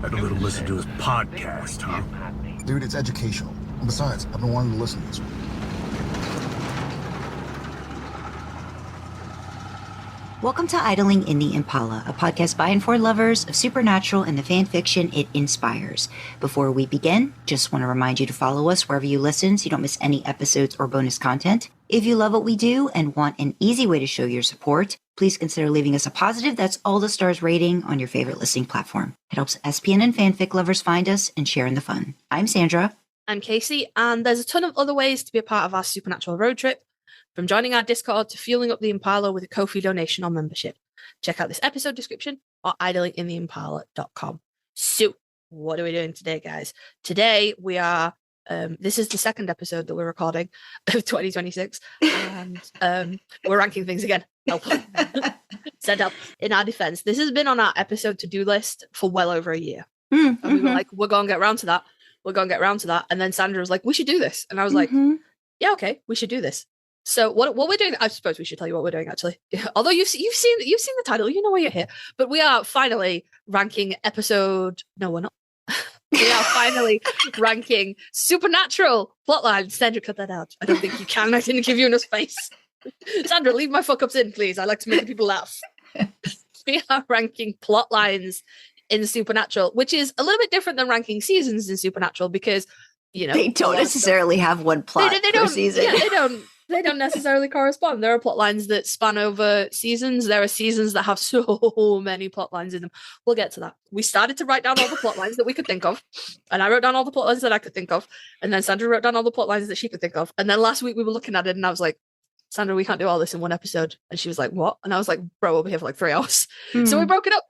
Had a little listen to his podcast, huh? Dude, it's educational. And besides, I've been wanting to listen to this one. Welcome to Idling in the Impala, a podcast by and for lovers of supernatural and the fan fiction it inspires. Before we begin, just want to remind you to follow us wherever you listen so you don't miss any episodes or bonus content. If you love what we do and want an easy way to show your support, please consider leaving us a positive, that's all the stars rating on your favorite listening platform. It helps SPN and fanfic lovers find us and share in the fun. I'm Sandra. I'm Kasey, and there's a ton of other ways to be a part of our supernatural road trip, from joining our Discord to fueling up the Impala with a Ko-fi donation or membership. Check out this episode description or idlingintheimpala.com. So, what are we doing today, guys? Today, we are, this is the second episode that we're recording of 2026, and we're ranking things again. Help. Send help. In our defense, this has been on our episode to-do list for well over a year. And we were like, we're going to get around to that. We're going to get around to that. And then Sandra was like, we should do this. And I was like, yeah, okay, we should do this. So what we're doing, I suppose we should tell you what we're doing, actually. Although you've seen the title, you know why you're here. But we are finally ranking episode... No, we're not. We are finally ranking supernatural plotlines. Sandra, cut that out. I don't think you can. I didn't give you enough space. Sandra, leave my fuck-ups in, please. I like to make people laugh. We are ranking plotlines in Supernatural, which is a little bit different than ranking seasons in Supernatural because, you know... They don't necessarily have one plot per season. Yeah, they don't necessarily correspond. There are plot lines that span over seasons. There are seasons that have so many plot lines in them. We'll get to that. We started to write down all the plot lines that we could think of. And I wrote down all the plot lines that I could think of. And then Sandra wrote down all the plot lines that she could think of. And then last week we were looking at it and I was like, Sandra, we can't do all this in one episode. And she was like, what? And I was like, bro, we'll be here for like 3 hours. So we broke it up.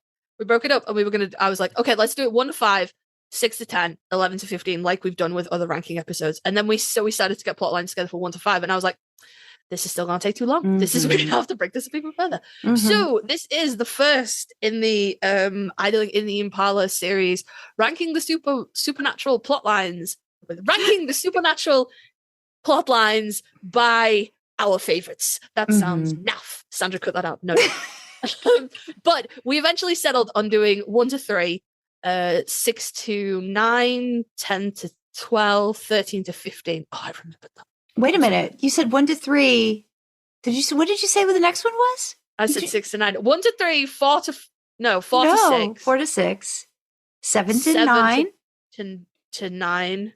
And I was like, okay, let's do it 1 to 5. 6 to 10, 11 to 15, like we've done with other ranking episodes. And then we started to get plot lines together for 1 to 5. And I was like, this is still going to take too long. We're going to have to break this up even further. So this is the first in the Idling in the Impala series, ranking the supernatural plot lines, ranking the supernatural plot lines by our favorites. That sounds naff. Sandra, cut that out. No. But we eventually settled on doing 1 to 3, 6 to 9, 10 to 12, 13 to 15. Oh, I remember that. Wait a minute. You said 1 to 3. What did you say what the next one was? I said 6 to 9. 1 to 3, 4 to 6. 4 to 6. 7 to 9. To 9.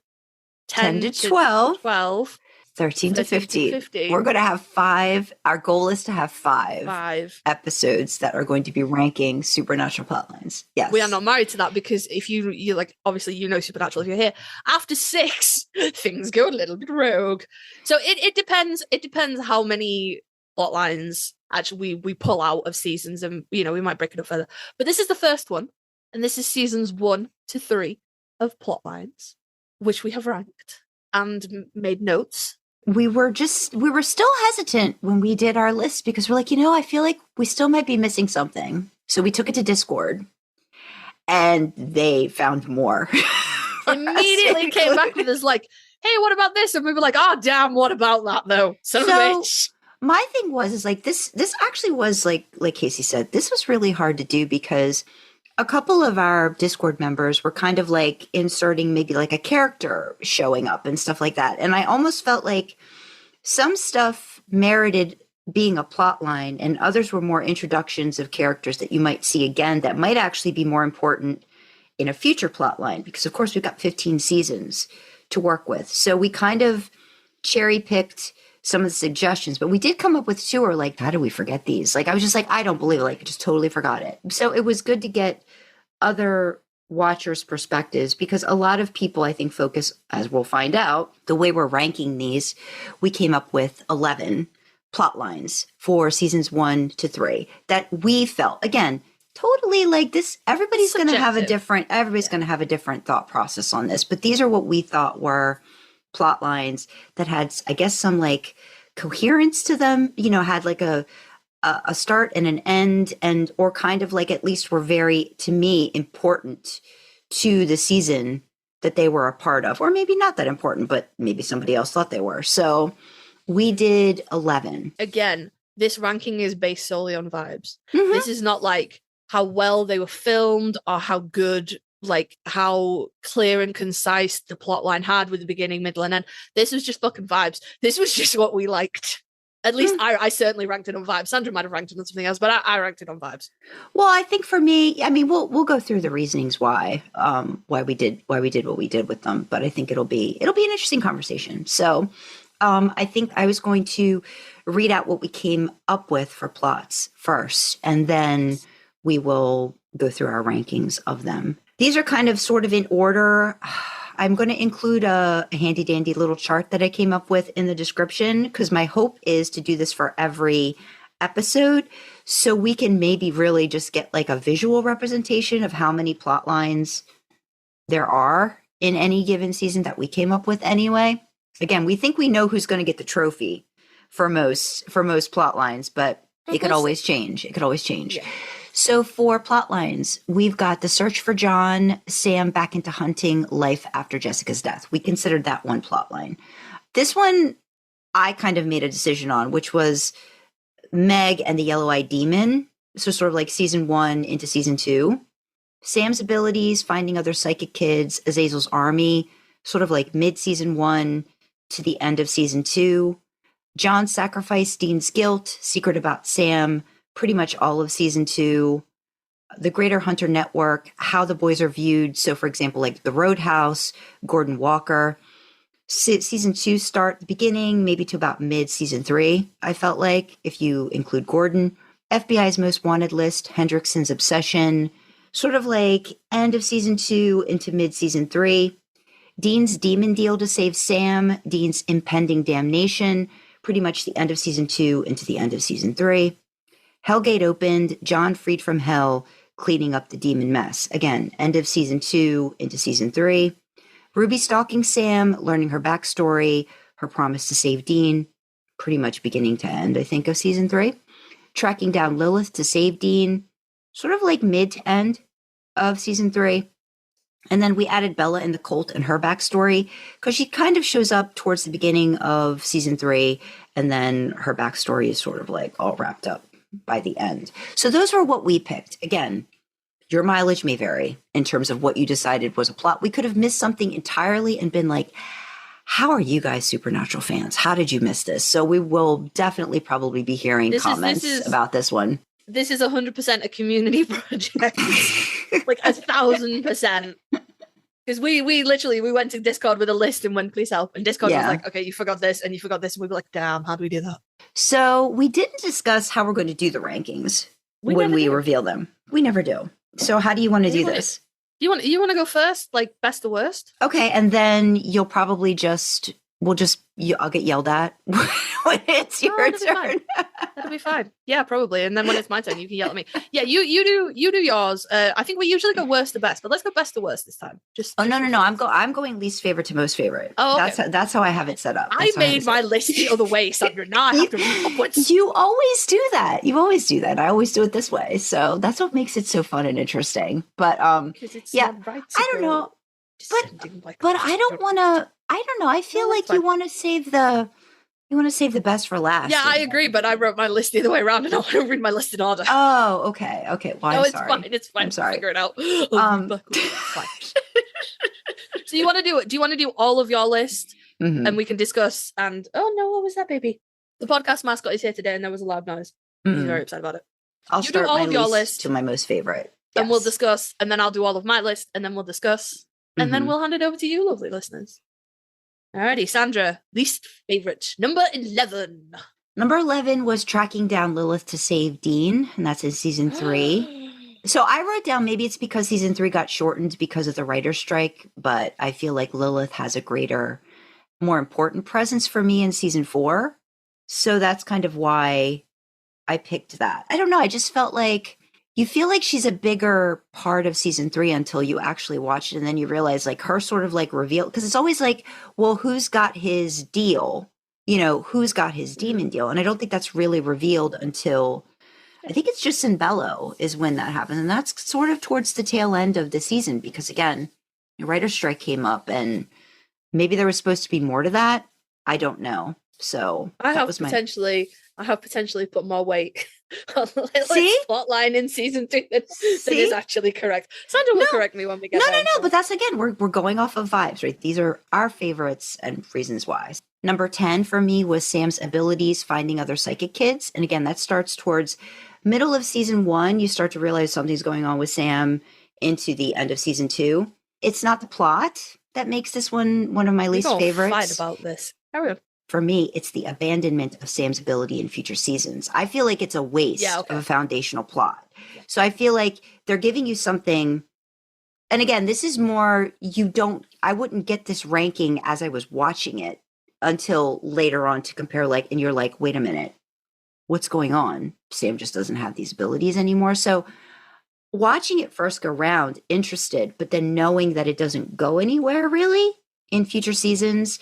10 to 12. 12. 13 to 15. We're going to have 5. Our goal is to have 5 episodes that are going to be ranking supernatural plotlines. Yes. We are not married to that because if you're like, obviously you know Supernatural if you're here. After 6, things go a little bit rogue. So it depends. It depends how many plotlines actually we pull out of seasons, and you know we might break it up further. But this is the first one, and this is seasons 1 to 3 of plotlines, which we have ranked and made notes. We were still hesitant when we did our list because we're like, I feel like we still might be missing something. So we took it to Discord and they found more. Immediately came back with us like, hey, what about this? And we were like, oh, damn, what about that though? Son of a bitch. My thing was like, this actually was like Kasey said, this was really hard to do because a couple of our Discord members were kind of like inserting maybe like a character showing up and stuff like that. And I almost felt like some stuff merited being a plot line and others were more introductions of characters that you might see again that might actually be more important in a future plot line. Because of course we've got 15 seasons to work with. So we kind of cherry picked some of the suggestions, but we did come up with 2 or like, how did we forget these? Like, I was just like, I don't believe it. Like, I just totally forgot it. So it was good to get other watchers' perspectives because a lot of people, I think, focus, as we'll find out, the way we're ranking these, we came up with 11 plot lines for seasons 1 to 3 that we felt, again, totally like this, everybody's going to have a different thought process on this, but these are what we thought were plot lines that had, I guess, some like coherence to them, had like a start and an end, and or kind of like at least were very, to me, important to the season that they were a part of, or maybe not that important, but maybe somebody else thought they were. So we did 11. Again, this ranking is based solely on vibes. This is not like how well they were filmed or how good like how clear and concise the plot line had with the beginning, middle, and end. This was just fucking vibes. This was just what we liked. At least I certainly ranked it on vibes. Sandra might have ranked it on something else, but I ranked it on vibes. Well, I think for me, I mean, we'll go through the reasonings why we did what we did with them, but I think it'll be an interesting conversation. So, I think I was going to read out what we came up with for plots first, and then we will go through our rankings of them. These are kind of sort of in order. I'm going to include a handy dandy little chart that I came up with in the description, because my hope is to do this for every episode, so we can maybe really just get like a visual representation of how many plot lines there are in any given season that we came up with anyway. Again, we think we know who's going to get the trophy for most plot lines, but it could always change. It could always change. Yeah. So for plot lines, we've got the search for John, Sam back into hunting, life after Jessica's death. We considered that one plot line. This one I kind of made a decision on, which was Meg and the Yellow-Eyed Demon. So sort of like season 1 into season 2. Sam's abilities, finding other psychic kids, Azazel's army, sort of like mid-season 1 to the end of season 2. John's sacrifice, Dean's guilt, secret about Sam, pretty much all of season 2, the Greater Hunter Network, how the boys are viewed. So, for example, like the Roadhouse, Gordon Walker. Season 2 start the beginning, maybe to about mid-season 3, I felt like, if you include Gordon. FBI's Most Wanted list, Hendrickson's Obsession, sort of like end of season 2 into mid-season 3. Dean's demon deal to save Sam, Dean's impending damnation, pretty much the end of season 2 into the end of season 3. Hellgate opened, John freed from hell, cleaning up the demon mess. Again, end of season 2 into season 3. Ruby stalking Sam, learning her backstory, her promise to save Dean, pretty much beginning to end, I think, of season 3. Tracking down Lilith to save Dean, sort of like mid to end of season 3. And then we added Bella in the cult and her backstory, because she kind of shows up towards the beginning of season 3, and then her backstory is sort of like all wrapped up by the end. So those were what we picked. Again, your mileage may vary in terms of what you decided was a plot. We could have missed something entirely and been like, how are you guys Supernatural fans? How did you miss this? So we will definitely probably be hearing comments about this one. This is 100% a community project. Like 1,000%. Because we went to Discord with a list and went, please help. And Discord was like, okay, you forgot this and you forgot this. And we were like, damn, how do we do that? So we didn't discuss how we're going to do the rankings when we reveal them. We never do. So how do you want to do this? You want to go first, like best to worst? Okay, and then you'll probably I'll get yelled at when it's your turn. That'll be fine. Yeah, probably. And then when it's my turn, you can yell at me. Yeah, you do yours. I think we usually go worst to best, but let's go best to worst this time. No. I'm going least favorite to most favorite. Oh, okay. That's how I have it set up. I made my list the other way, Sandra. Now I have to read upwards. You always do that. I always do it this way. So that's what makes it so fun and interesting. But it's yeah, right I don't know. But I don't want to. I don't know. I feel like you want to save the best for last. Yeah, I agree. But I wrote my list the other way around, and I want to read my list in order. Oh, okay. Well, no, it's fine. It's fine. I'm sorry. Figure it out. Fine. So you want to do it? Do you want to do all of your list, and we can discuss? And oh no, what was that, baby? The podcast mascot is here today, and there was a loud noise. He's very upset about it. I'll start all of your list to my most favorite, and we'll discuss. And then I'll do all of my list, and then we'll discuss. And then we'll hand it over to you, lovely listeners. Alrighty, Sandra, least favorite. Number 11. Number 11 was tracking down Lilith to save Dean, and that's in season 3. So I wrote down maybe it's because season 3 got shortened because of the writer's strike, but I feel like Lilith has a greater, more important presence for me in season 4. So that's kind of why I picked that. I don't know. I just felt like you feel like she's a bigger part of season 3 until you actually watch it. And then you realize like her sort of like reveal, because it's always like, well, who's got his deal? Who's got his demon deal? And I don't think that's really revealed until, I think it's just in Bello is when that happens. And that's sort of towards the tail end of the season, because again, the writer's strike came up and maybe there was supposed to be more to that. I don't know. So I have potentially put more weight See? plot line in season 2 that See? is actually correct. Sandra will correct me when we get there. No, but that's again, we're going off of vibes, right? These are our favorites and reasons why. Number 10 for me was Sam's abilities finding other psychic kids. And again, that starts towards middle of season 1. You start to realize something's going on with Sam into the end of season 2. It's not the plot that makes this one of my least favorites. Fight about this. Carry on. For me, it's the abandonment of Sam's ability in future seasons. I feel like it's a waste of a foundational plot. So I feel like they're giving you something. And again, this is more, I wouldn't get this ranking as I was watching it until later on to compare, like, and you're like, wait a minute, what's going on? Sam just doesn't have these abilities anymore. So watching it first go round, interested, but then knowing that it doesn't go anywhere really in future seasons,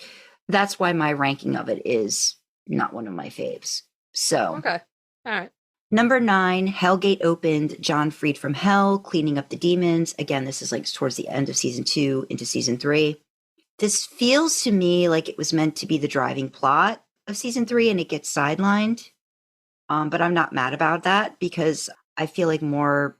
that's why my ranking of it is not one of my faves. So, okay. All right. Number 9, Hellgate opened, John freed from hell, cleaning up the demons. Again, this is like towards the end of season 2 into season 3. This feels to me like it was meant to be the driving plot of season 3 and it gets sidelined. But I'm not mad about that because I feel like more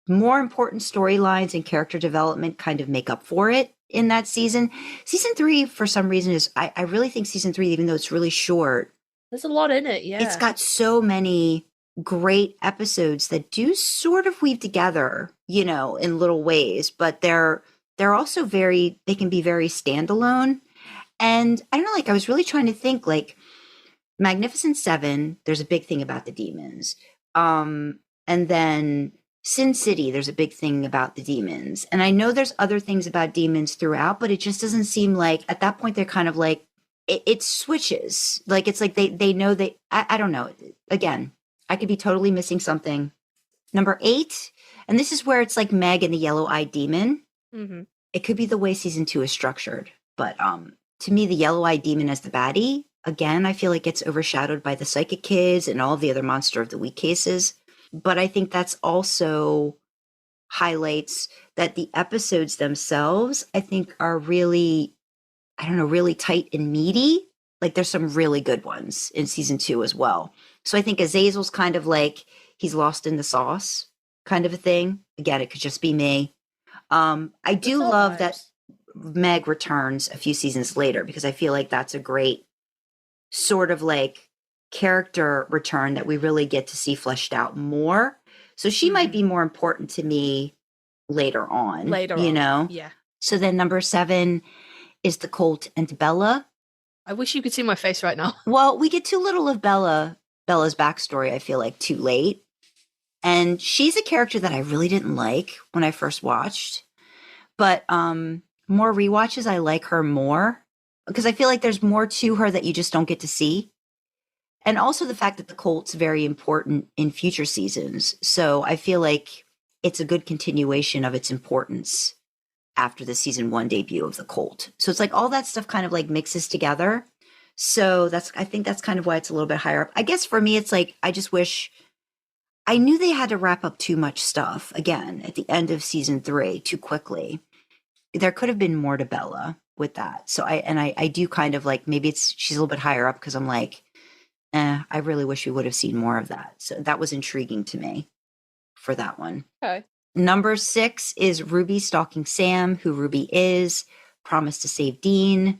important storylines and character development kind of make up for it in that season. Season 3, for some reason, is I really think season 3, even though it's really short, there's a lot in it. Yeah, it's got so many great episodes that do sort of weave together, in little ways, but they're also they can be very standalone. And I don't know, like I was really trying to think, like Magnificent Seven, there's a big thing about the demons. And then Sin City, there's a big thing about the demons. And I know there's other things about demons throughout, but it just doesn't seem like at that point they're kind of like, it switches. Like, it's like they know I don't know. Again, I could be totally missing something. Number 8, and this is where it's like Meg and the Yellow-Eyed Demon. Mm-hmm. It could be the way season 2 is structured. But to me, the Yellow-Eyed Demon as the baddie, again, I feel like it's overshadowed by the Psychic Kids and all the other Monster of the Week cases. But I think that's also highlights that the episodes themselves, I think, are really, really tight and meaty. Like there's some really good ones in season 2 as well. So I think Azazel's kind of like he's lost in the sauce kind of a thing. Again, it could just be me. I do love that Meg returns a few seasons later because I feel like that's a great sort of like character return that we really get to see fleshed out more. So she might be more important to me later on. Yeah. So then number 7 is the Colt and Bella. I wish you could see my face right now. Well, we get too little of Bella's backstory, I feel like, too late. And she's a character that I really didn't like when I first watched. But more rewatches, I like her more. Because I feel like there's more to her that you just don't get to see. And also the fact that the Colt's very important in future seasons. So I feel like it's a good continuation of its importance after the season 1 debut of the Colt. So it's like all that stuff kind of like mixes together. So I think that's kind of why it's a little bit higher up. I guess for me, it's like, I just wish I knew they had to wrap up too much stuff again at the end of season 3 too quickly. There could have been more to Bella with that. So I do kind of like, maybe she's a little bit higher up because I'm like, I really wish we would have seen more of that. So that was intriguing to me for that one. Okay. Number 6 is Ruby stalking Sam, who Ruby is, promised to save Dean.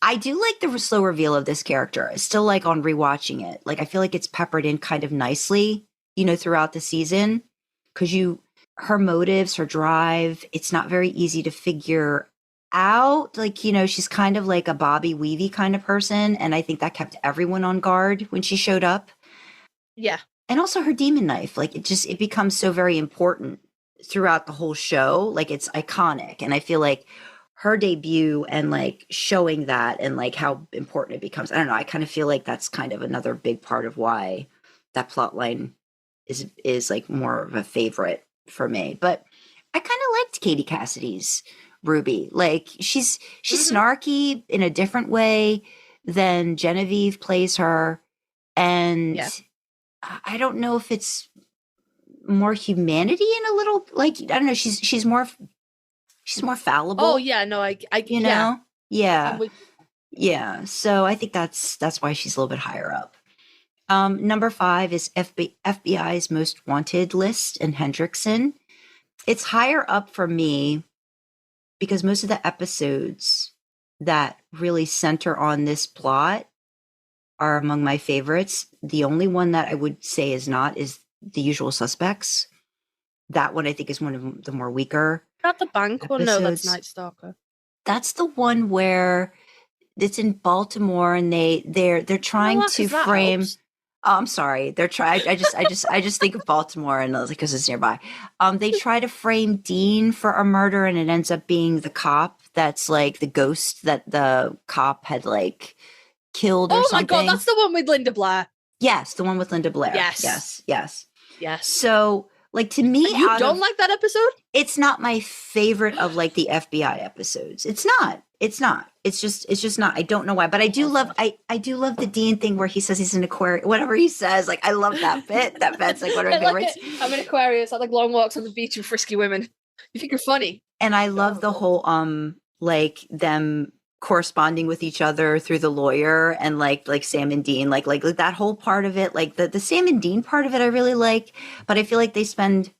I do like the slow reveal of this character. I still like on rewatching it. Like, I feel like it's peppered in kind of nicely, throughout the season. Because her motives, her drive, it's not very easy to figure out. Like, she's kind of like a Bobby Weavy kind of person. And I think that kept everyone on guard when she showed up. Yeah. And also her demon knife. Like, it becomes so very important throughout the whole show. Like, it's iconic. And I feel like her debut and like showing that and like how important it becomes. I don't know. I kind of feel like that's kind of another big part of why that plot line is like more of a favorite for me. But I kind of liked Katie Cassidy's Ruby. Like she's snarky in a different way than Genevieve plays her. And I don't know if it's more humanity in a little, like, I don't know. She's more fallible. Oh yeah. No, I know? Yeah. Yeah. So I think that's why she's a little bit higher up. Number 5 is FBI's most wanted list in Hendrickson. It's higher up for me because most of the episodes that really center on this plot are among my favorites. The only one that I would say is not is The Usual Suspects. That one I think is one of the more weaker. Not the bank one? No, that's episodes. Night Stalker. That's the one where it's in Baltimore and they're trying to frame. Helps. Oh, I'm sorry. They're trying. I just think of Baltimore and because it's nearby. They try to frame Dean for a murder, and it ends up being the cop that's like the ghost that the cop had like killed or something. Oh my god, that's the one with Linda Blair. Yes, the one with Linda Blair. Yes. So, like, to me, and you don't like that episode? It's not my favorite of like the FBI episodes. It's not. It's just not. I don't know why, but I do love the Dean thing where he says he's an Aquarius. Whatever he says, like I love that bit. That bit's like one of my favorites. I'm an Aquarius. I like long walks on the beach and frisky women. You think you're funny? And I love the whole like them corresponding with each other through the lawyer and like Sam and Dean, like that whole part of it, like the Sam and Dean part of it I really like, but I feel like they spend,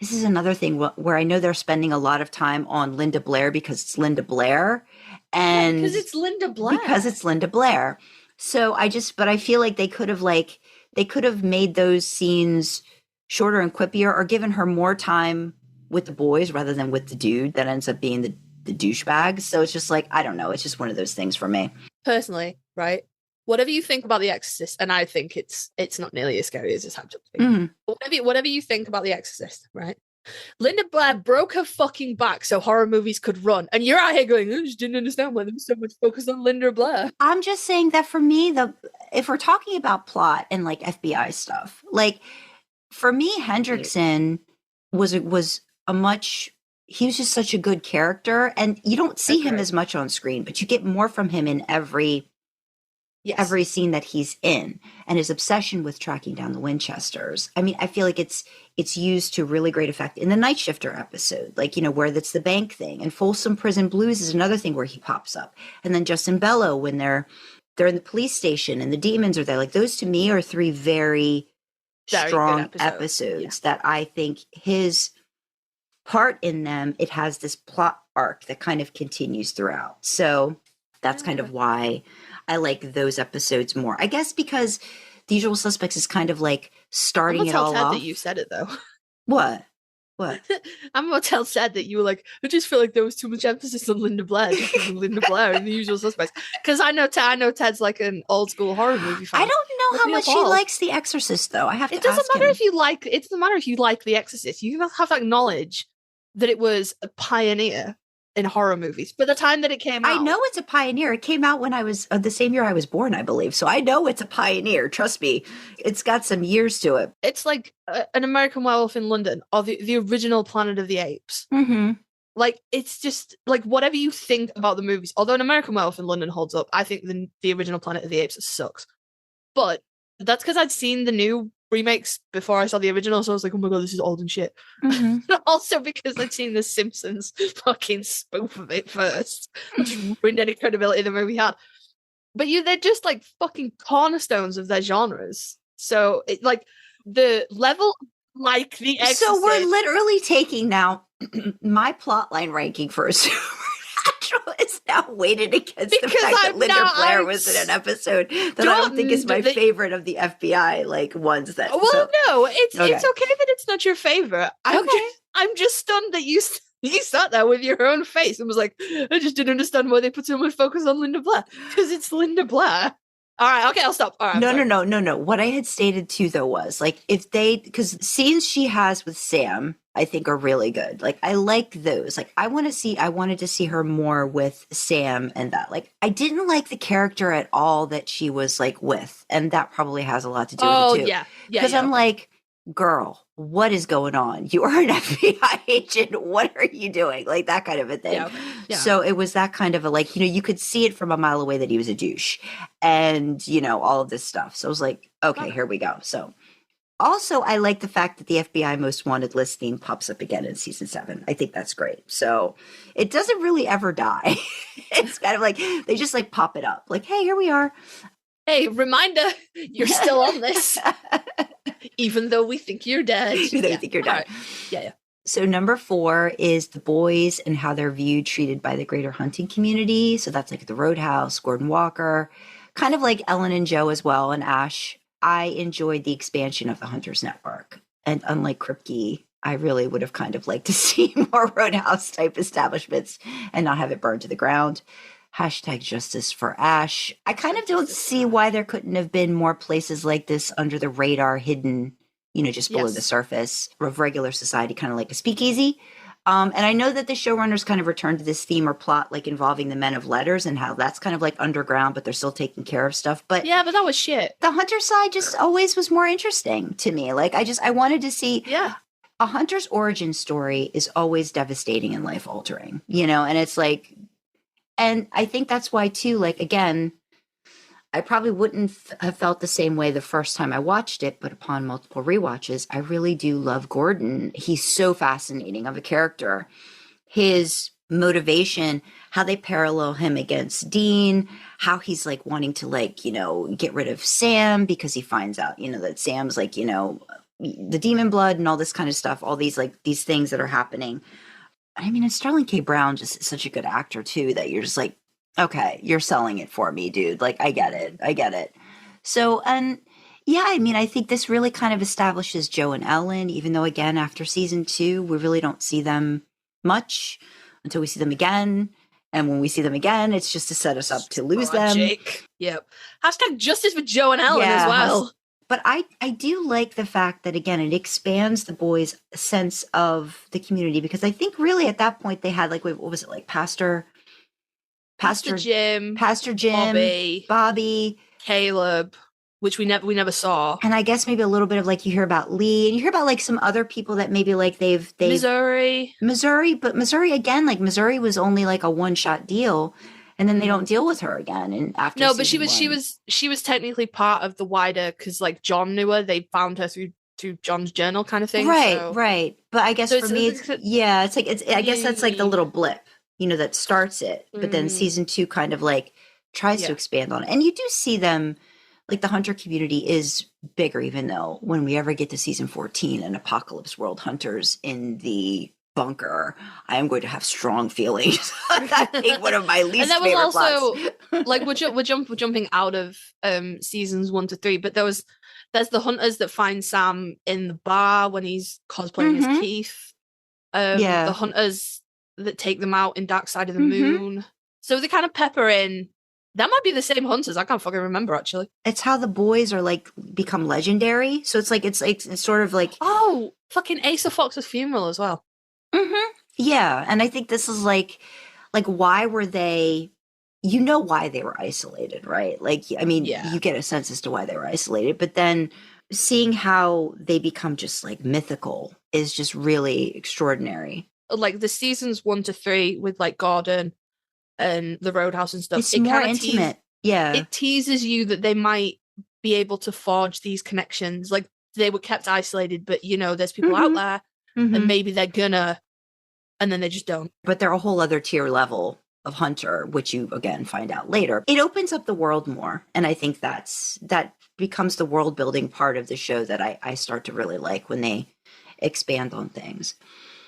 this is another thing where I know they're spending a lot of time on Linda Blair because it's Linda Blair and because it's Linda Blair. So but I feel like they could have made those scenes shorter and quippier or given her more time with the boys rather than with the dude that ends up being the douchebag. So it's just like, I don't know. It's just one of those things for me. Personally, right? Whatever you think about The Exorcist, and I think it's not nearly as scary as it's had to be. Mm-hmm. Whatever you think about The Exorcist, right? Linda Blair broke her fucking back so horror movies could run. And you're out here going, I just didn't understand why there was so much focus on Linda Blair. I'm just saying that for me, if we're talking about plot and like FBI stuff, like for me, Hendrickson was he was just such a good character, and you don't see him as much on screen, but you get more from him in every scene that he's in, and his obsession with tracking down the Winchesters. I mean, I feel like it's used to really great effect in the Night Shifter episode, like, you know, where that's the bank thing, and Folsom Prison Blues is another thing where he pops up, and then Justin Bellow when they're in the police station and the demons are there. Like those to me are 3 very strong episodes that I think his part in them, it has this plot arc that kind of continues throughout. So that's kind of why I like those episodes more. I guess because The Usual Suspects is kind of like starting it all off. That you said it though. What? I'm about to tell Ted that you were like, I just feel like there was too much emphasis on Linda Blair, Linda Blair in The Usual Suspects. Because I know Ted's like an old school horror movie fan. I don't know how much he likes The Exorcist though. I have to. It doesn't matter if you like. It doesn't matter if you like The Exorcist. You have to acknowledge that it was a pioneer in horror movies. By the time that it came out. I know it's a pioneer. It came out when I was the same year I was born, I believe. So I know it's a pioneer. Trust me. It's got some years to it. It's like An American Werewolf in London or the original Planet of the Apes. Mm-hmm. Like, it's just like whatever you think about the movies. Although An American Werewolf in London holds up, I think the original Planet of the Apes sucks. But that's because I'd seen the new remakes before I saw the original, so I was like, oh my god, this is old and shit. Mm-hmm. Also because I'd seen the Simpsons fucking spoof of it first, which ruined any credibility the movie had. But they're just like fucking cornerstones of their genres. So it, like the level, like The Exorcist. So we're literally taking now my plotline ranking for a Supernatural is now weighted against the fact that Linda Blair was in an episode that I don't think is my favorite of the FBI like ones that. Well, no, it's okay that it's not your favorite. I'm just stunned that you sat there with your own face and was like, I just didn't understand why they put so much focus on Linda Blair because it's Linda Blair. All right, okay, I'll stop. All right, no. What I had stated too, though, was like because scenes she has with Sam, I think are really good. Like I like those. Like I wanted to see her more with Sam and that. Like I didn't like the character at all that she was like with, and that probably has a lot to do with it too. Yeah. Because I'm like, girl, what is going on? You are an FBI agent. What are you doing? Like that kind of a thing. Yeah. So it was that kind of a like, you could see it from a mile away that he was a douche and, all of this stuff. So I was like, okay, here we go. So also I like the fact that the FBI most wanted list theme pops up again in season 7. I think that's great. So it doesn't really ever die. It's kind of like, they just like pop it up like, hey, here we are. Hey, reminder, you're still on this, even though we think you're dead. Even though you think you're dead. Right. Yeah. So number 4 is the boys and how they're viewed, treated by the greater hunting community. So that's like the Roadhouse, Gordon Walker, kind of like Ellen and Joe as well, and Ash. I enjoyed the expansion of the Hunters Network. And unlike Kripke, I really would have kind of liked to see more Roadhouse type establishments and not have it burned to the ground. Hashtag justice for Ash. I kind of don't see why there couldn't have been more places like this under the radar, hidden, just below the surface of regular society, kind of like a speakeasy. And I know that the showrunners kind of returned to this theme or plot, like involving the men of letters and how that's kind of like underground, but they're still taking care of stuff. But yeah, but that was shit. The hunter side just always was more interesting to me. Like I wanted to see a hunter's origin story is always devastating and life altering, and it's like, and I think that's why too, like, again, I probably wouldn't have felt the same way the first time I watched it, but upon multiple rewatches, I really do love Gordon. He's so fascinating of a character. His motivation, how they parallel him against Dean, how he's like wanting to like, get rid of Sam because he finds out, that Sam's like, the demon blood and all this kind of stuff, all these like these things that are happening. I mean, and Sterling K. Brown just is such a good actor too, that you're just like, okay, you're selling it for me, dude. Like, I get it. So, and yeah, I mean, I think this really kind of establishes Joe and Ellen, even though, again, after season 2, we really don't see them much until we see them again. And when we see them again, it's just to set us up to lose them. Jake. Yep. Hashtag justice for Joe and Ellen as well. But I do like the fact that, again, it expands the boys' sense of the community, because I think really at that point they had like, what was it, like Pastor Jim, Bobby, Caleb, which we never saw. And I guess maybe a little bit of like, you hear about Lee and you hear about like some other people that maybe like they've Missouri, but Missouri again, like Missouri was only like a one-shot deal. And then they don't deal with her again. And after but she was technically part of the wider, because like John knew her. They found her through John's journal kind of thing. Right. But I guess for me, I guess that's like the little blip, that starts it. But then season 2 kind of like tries to expand on it. And you do see them, like the hunter community is bigger, even though when we ever get to season 14 and Apocalypse World Hunters in the bunker, I am going to have strong feelings. I think one of my least favorite plots. And then also, like, we're jumping out of seasons 1 to 3, but there's the hunters that find Sam in the bar when he's cosplaying as Keith. The hunters that take them out in Dark Side of the Moon. So they kind of pepper in. That might be the same hunters. I can't fucking remember, actually. It's how the boys are like become legendary. So it's sort of like, oh, fucking Asa Fox's funeral as well. Yeah, and I think this is like why were they? Why they were isolated, right? Like, I mean, you get a sense as to why they were isolated, but then seeing how they become just like mythical is just really extraordinary. Like the seasons 1 to 3 with like Gordon and the Roadhouse and stuff. It's more intimate. It teases you that they might be able to forge these connections. Like they were kept isolated, but there's people out there, and maybe they're gonna. And then they just don't. But they're a whole other tier level of hunter, which you, again, find out later. It opens up the world more. And I think that becomes the world building part of the show that I start to really like when they expand on things.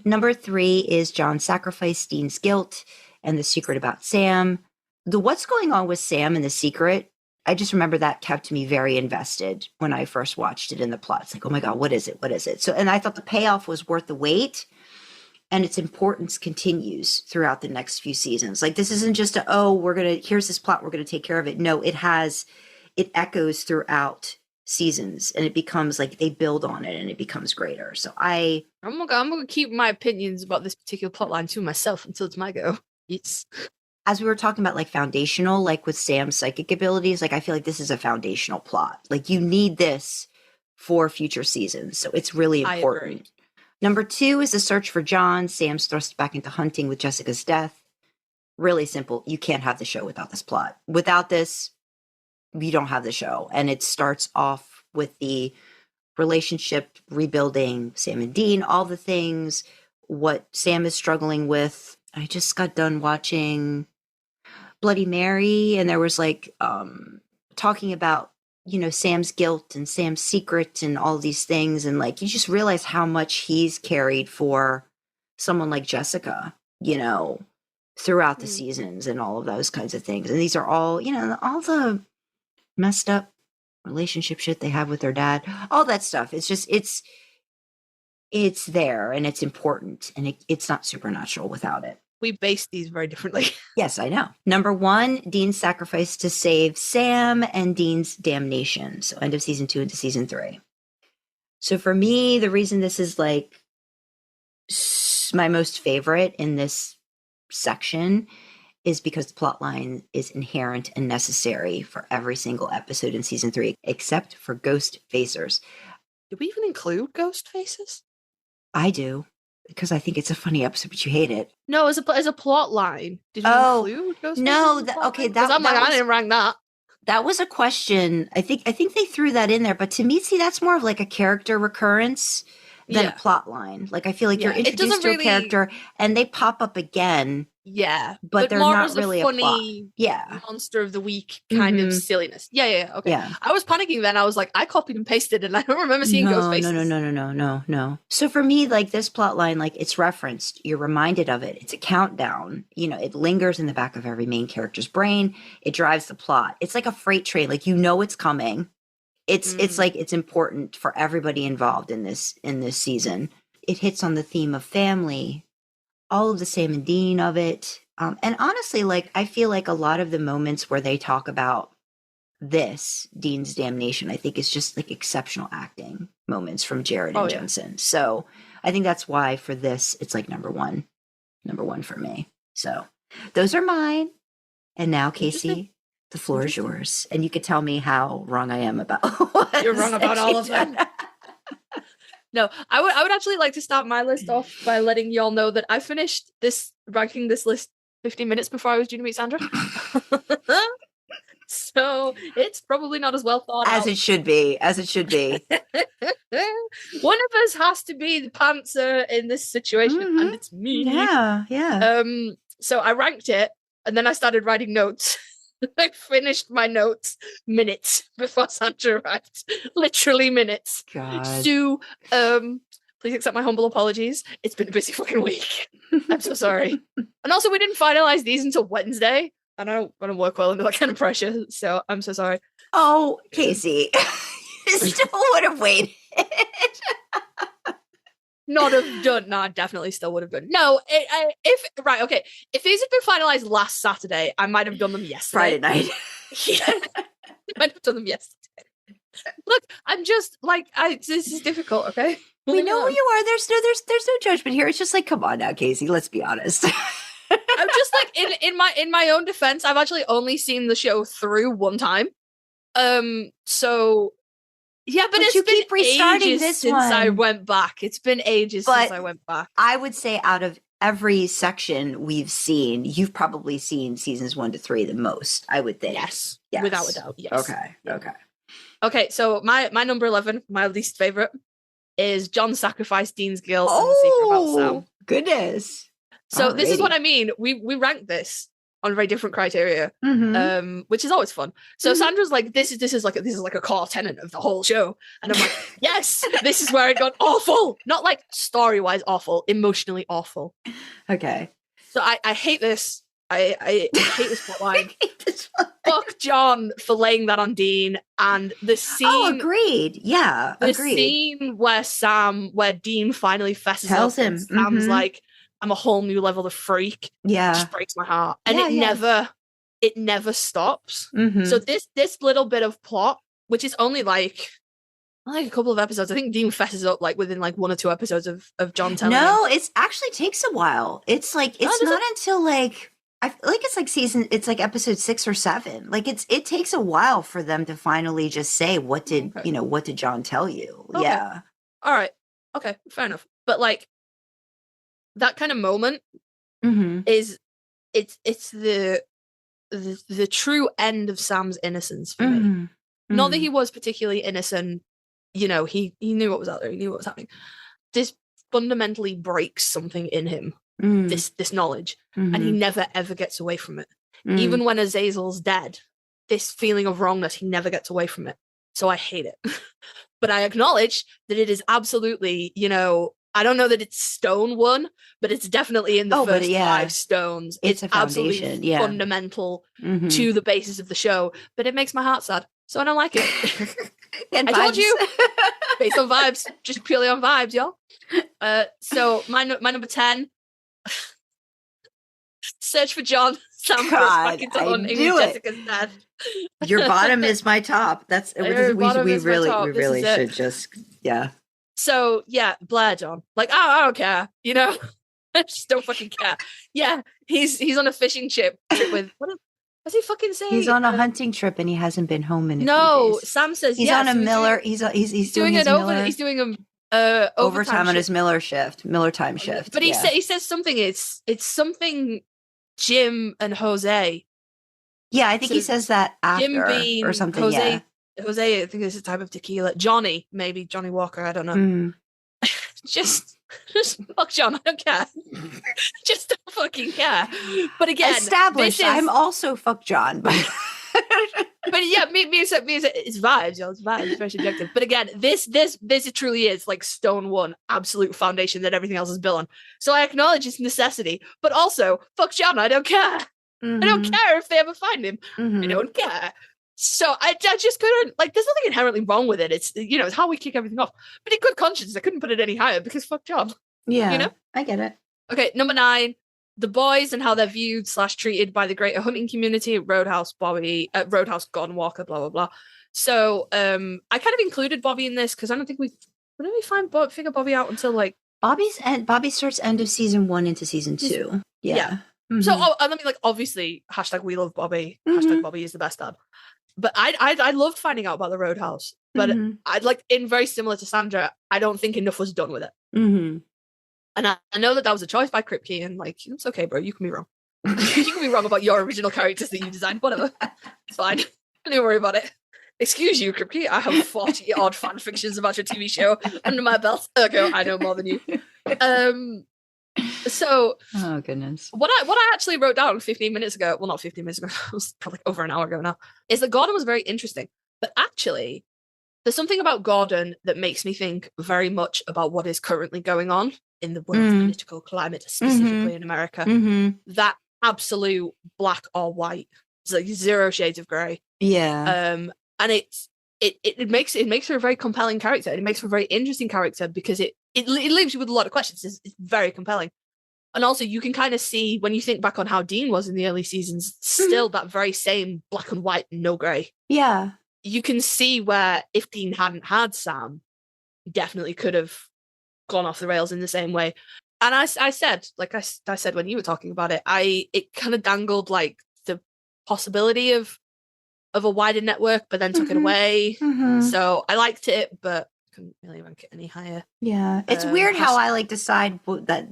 Number 3 is John's sacrifice, Dean's guilt, and the secret about Sam. What's going on with Sam and the secret, I just remember that kept me very invested when I first watched it in the plot. It's like, oh my God, what is it? So, and I thought the payoff was worth the wait. And its importance continues throughout the next few seasons. Like, this isn't just here's this plot, we're going to take care of it. No, it echoes throughout seasons, and it becomes like they build on it and it becomes greater. So I'm going to keep my opinions about this particular plotline to myself until it's my go. Yes. As we were talking about like foundational, like with Sam's psychic abilities, like I feel like this is a foundational plot. Like you need this for future seasons. So it's really important. Number 2 is the search for John. Sam's thrust back into hunting with Jessica's death. Really simple. You can't have the show without this plot. Without this, you don't have the show. And it starts off with the relationship rebuilding, Sam and Dean, all the things, what Sam is struggling with. I just got done watching Bloody Mary, and there was like talking about, Sam's guilt and Sam's secret and all these things. And like, you just realize how much he's carried for someone like Jessica, throughout the seasons and all of those kinds of things. And these are all, all the messed up relationship shit they have with their dad, all that stuff. It's just, it's there and it's important, and it's not supernatural without it. We base these very differently. Yes, I know. Number 1, Dean's sacrifice to save Sam and Dean's damnation. So end of season 2 into season 3. So for me, the reason this is like my most favorite in this section is because the plot line is inherent and necessary for every single episode in season 3, except for Ghost Facers. Did we even include Ghost Faces? I do, because I think it's a funny episode, but you hate it. No, as a plot line. Did you include Ghost Faces? No, Okay, I didn't rank that. That was a question. I think they threw that in there, but to me, see, that's more of like a character recurrence than a plot line. Like, I feel like you're introduced to a character and they pop up again. Yeah, but they're more not as really a funny monster of the week kind of silliness. Yeah, okay. Yeah. I was panicking then. I was like, I copied and pasted and I don't remember seeing Ghost Faces. No. So for me, like, this plot line, like, it's referenced. You're reminded of it. It's a countdown. It lingers in the back of every main character's brain. It drives the plot. It's like a freight train. Like, it's coming. It's like, it's important for everybody involved in this season. It hits on the theme of family, all of the Sam and Dean of it. And honestly, like, I feel like a lot of the moments where they talk about this, Dean's damnation, I think is just like exceptional acting moments from Jared and Jensen. So I think that's why for this, it's like number one for me. So those are mine. And now, Kasey, the floor is yours. And you could tell me how wrong I am about what You're wrong about all of them. No, I would actually like to start my list off by letting y'all know that I finished ranking this list 15 minutes before I was due to meet Sandra. So it's probably not as well thought out. As it should be. One of us has to be the pantser in this situation, and it's me. Yeah. So I ranked it, and then I started writing notes. I finished my notes minutes before Sandra arrived. Literally minutes. God. So, please accept my humble apologies. It's been a busy fucking week. I'm so sorry. And also, we didn't finalize these until Wednesday. And I don't want to work well under that kind of pressure. So I'm so sorry. Oh, Kasey. You still would have waited. Not have done. No, I definitely still would have done. No, if these had been finalized last Saturday, I might have done them yesterday. Friday night. Yeah, might have done them yesterday. Look, I'm just like, this is difficult. Okay, we know who you are. There's no judgment here. It's just like, come on now, Kasey. Let's be honest. I'm just like, in my own defense, I've actually only seen the show through one time. So. Yeah, but it's you been keep restarting ages this since one. I went back. It's been ages since I went back. I would say out of every section we've seen, you've probably seen seasons 1 to 3 the most, I would think. Yes. Without a doubt, yes. Okay, so my number 11, my least favorite, is John sacrificed Dean's guilt and the secret about Sam. Goodness. So this is what I mean. We ranked this on very different criteria, which is always fun. So Sandra's like, this is like a core tenet of the whole show, and I'm like, yes, this is where it got awful. Not like story-wise awful, emotionally awful. Okay. So I hate this. I hate this plotline. Fuck John for laying that on Dean, and the scene. Oh, agreed. Yeah, the agreed. scene where Dean finally fesses Tells up him. and Sam's like, I'm a whole new level of freak. Yeah. Just breaks my heart. And it never stops. So this little bit of plot, which is only like a couple of episodes. I think Dean fesses up like within like 1 or 2 episodes of John telling him. No, it actually takes a while. It's like, it's not until like, I feel like it's like episode 6 or 7. Like it takes a while for them to finally just say, what did John tell you? Okay. Yeah. All right. Okay. Fair enough. But like, that kind of moment is it's the true end of Sam's innocence for me. Not that he was particularly innocent, he knew what was out there, he knew what was happening. This fundamentally breaks something in him, this knowledge, and he never ever gets away from it. Even when Azazel's dead, this feeling of wrongness. He never gets away from it. So I hate it. But I acknowledge that it is absolutely, I don't know that it's stone one, but it's definitely in the first 5 stones. It's a foundation, absolutely fundamental to the basis of the show, but it makes my heart sad. So I don't like it. And I told you. Based on vibes, just purely on vibes, y'all. So my number 10, Search for John. Sam goes back into hunting with Jessica's dad. Your bottom is my top. That's we really should just So yeah, Blair John. Like, I don't care, I just don't fucking care. Yeah, he's on a fishing trip with what's he fucking saying? He's on a hunting trip and he hasn't been home in a few days. Sam says he's on a Miller. He's doing his Miller. He's doing overtime on his Miller time shift. But he says something. It's something Jim and Jose. Yeah, I think he says that after Jim Bean, or something. Jose, I think it's a type of tequila. Johnny Walker. I don't know. Just fuck John. I don't care. Just don't fucking care. But again, established. I'm also fuck John, but yeah, me it's vibes, y'all. It's vibes. It's very subjective. But again, this it truly is like stone one, absolute foundation that everything else is built on. So I acknowledge its necessity, but also fuck John. I don't care. I don't care if they ever find him. I don't care. So I just couldn't, like, there's nothing inherently wrong with it. It's, it's how we kick everything off. But in good conscience, I couldn't put it any higher because fuck John. Yeah. I get it. Okay, number 9, the boys and how they're viewed / treated by the greater hunting community, Roadhouse, Bobby, Roadhouse, Gone, Walker, blah, blah, blah. So I kind of included Bobby in this because I don't think when did we figure Bobby out until like... Bobby starts end of season 1 into season 2. Yeah. So, I mean, like, obviously, # we love Bobby, # Bobby is the best dad. But I loved finding out about the Roadhouse. But I'd like, in very similar to Sandra, I don't think enough was done with it. And I know that was a choice by Kripke, and like, it's okay, bro, you can be wrong. You can be wrong about your original characters that you designed, whatever. It's fine. Don't worry about it. Excuse you, Kripke, I have 40 odd fan fictions about your TV show under my belt. Okay, I know more than you. So, oh goodness, what I actually wrote down 15 minutes ago, well, not 15 minutes ago, it was probably over an hour ago now, is that Gordon was very interesting. But actually, there's something about Gordon that makes me think very much about what is currently going on in the world's political climate, specifically in America. That absolute black or white, it's like 0 shades of grey. Yeah. And it makes her a very compelling character. It makes her a very interesting character because it leaves you with a lot of questions. It's very compelling. And also you can kind of see when you think back on how Dean was in the early seasons, still that very same black and white, no grey. Yeah. You can see where if Dean hadn't had Sam, he definitely could have gone off the rails in the same way. And I said, like I said when you were talking about it, it kind of dangled like the possibility of a wider network, but then took it away. So I liked it, but couldn't really rank it any higher. Yeah, it's weird how I like decide that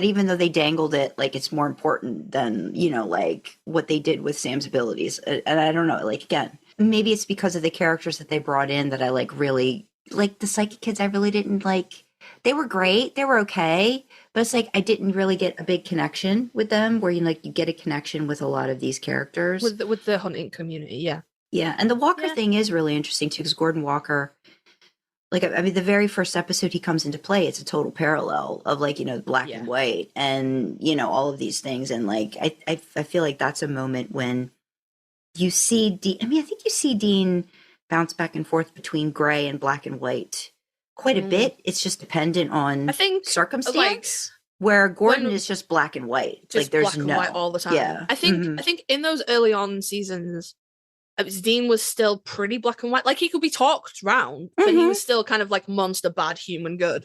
even though they dangled it, like it's more important than like what they did with Sam's abilities. And I don't know, like again, maybe it's because of the characters that they brought in that I like really like the psychic kids. I really didn't like. They were great. They were okay. But it's like I didn't really get a big connection with them where you get a connection with a lot of these characters. With the hunting community, yeah. Yeah. And the Walker thing is really interesting too, because Gordon Walker, like, I mean, the very first episode he comes into play, it's a total parallel of like, black and white and, all of these things. And like, I feel like that's a moment when you see Dean. I mean, I think you see Dean bounce back and forth between gray and black and white quite a bit. It's just dependent on circumstance. Where Gordon is just black and white. Just like there's black and white all the time. Yeah. I think in those early on seasons, Dean was still pretty black and white. Like he could be talked round, but he was still kind of like monster bad, human good.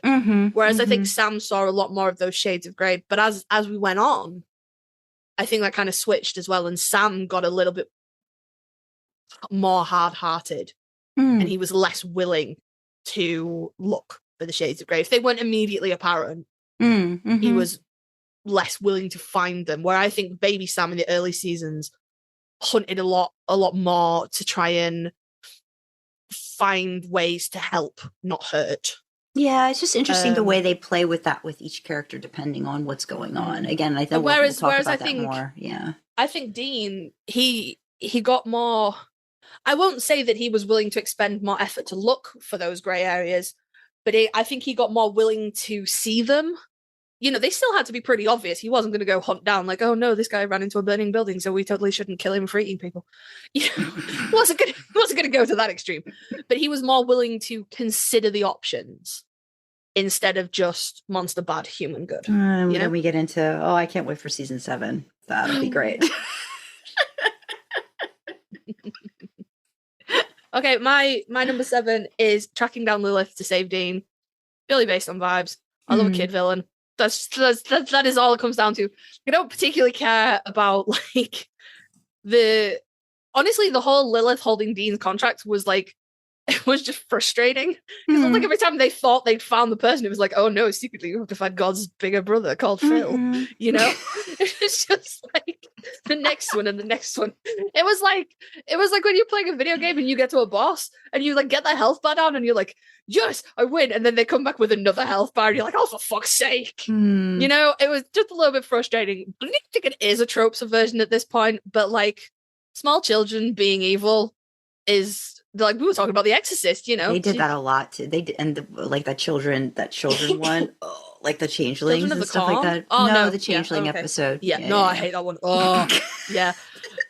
Whereas I think Sam saw a lot more of those shades of grey. But as we went on, I think that kind of switched as well. And Sam got a little bit more hard-hearted, and he was less willing to look for the shades of grey. If they weren't immediately apparent, he was less willing to find them. Where I think baby Sam in the early seasons hunted a lot more to try and find ways to help, not hurt. Yeah, it's just interesting the way they play with that with each character depending on what's going on. Again, I think we'll talk about that more. Yeah, I think Dean, he he got more. I won't say that he was willing to expend more effort to look for those grey areas, but I think he got more willing to see them. You know, they still had to be pretty obvious. He wasn't going to go hunt down like, oh no, this guy ran into a burning building, so we totally shouldn't kill him for eating people. You know, wasn't going to go to that extreme. But he was more willing to consider the options instead of just monster bad, human good. Then we get into, I can't wait for season 7. That'll be great. Okay, my number 7 is tracking down Lilith to save Dean. Purely based on vibes. I love a kid villain. That is all it comes down to. I don't particularly care about like honestly the whole Lilith holding Dean's contract was like, it was just frustrating because like every time they thought they'd found the person, it was like, oh no, secretly you have to find God's bigger brother called Phil. You know, it's just like the next one and the next one. It was like when you're playing a video game and you get to a boss and you like get the health bar down and you're like, yes, I win, and then they come back with another health bar and you're like, oh, for fuck's sake. You know, it was just a little bit frustrating. I don't think it is a trope subversion at this point, but like small children being evil is like, we were talking about The Exorcist, you know. They did that a lot too. They did, and like that children one, like the changelings and stuff like that. Oh no, the changeling episode. Yeah, I hate that one. Oh, yeah.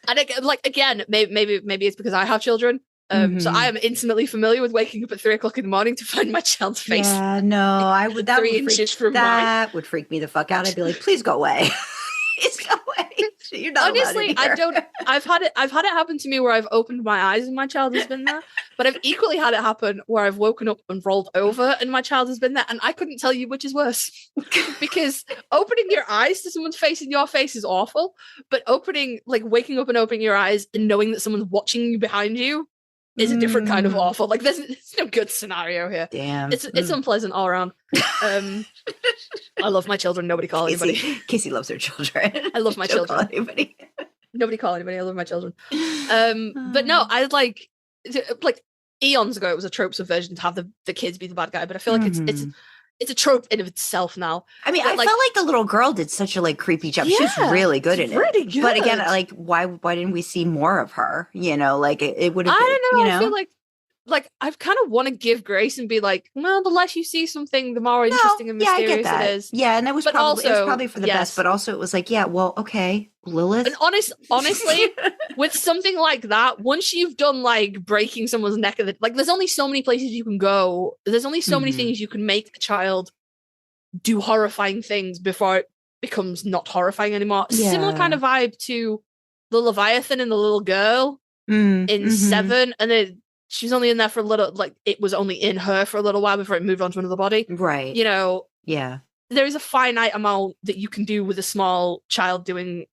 And again, maybe it's because I have children. So I am intimately familiar with waking up at 3:00 in the morning to find my child's face. Yeah, no, I would. That 3 inches from mine. That would freak me the fuck out. I'd be like, please go away. Please go away. You're not honestly, I don't. I've had it happen to me where I've opened my eyes and my child has been there, but I've equally had it happen where I've woken up and rolled over and my child has been there, and I couldn't tell you which is worse, because opening your eyes to someone's face in your face is awful, but waking up and opening your eyes and knowing that someone's watching you behind you is a different kind of awful. Like there's no good scenario here. Damn, it's unpleasant all around. I love my children. Nobody call anybody. Kasey loves her children. I love my children. Call anybody. Nobody call anybody. I love my children. But no, I like eons ago. It was a trope subversion to have the kids be the bad guy. But I feel like it's a trope in of itself now. I mean, I felt like the little girl did such a greepy job. Yeah, she was really good in it. Pretty good. But again, like why didn't we see more of her? You know, like it would have. I don't know. You know? I feel like I kind of want to give grace and be like, well, the less you see something, the more interesting and mysterious it is. Yeah, and that was probably for the best. But also, it was like, yeah, well, okay, Lilith. And honestly, with something like that, once you've done like breaking someone's neck, there's only so many places you can go. There's only so many things you can make a child do horrifying things before it becomes not horrifying anymore. Yeah. Similar kind of vibe to the Leviathan and the little girl in 7, and then she's only in there for a little, like it was only in her for a little while before it moved on to another body. Right. You know. Yeah. There is a finite amount that you can do with a small child doing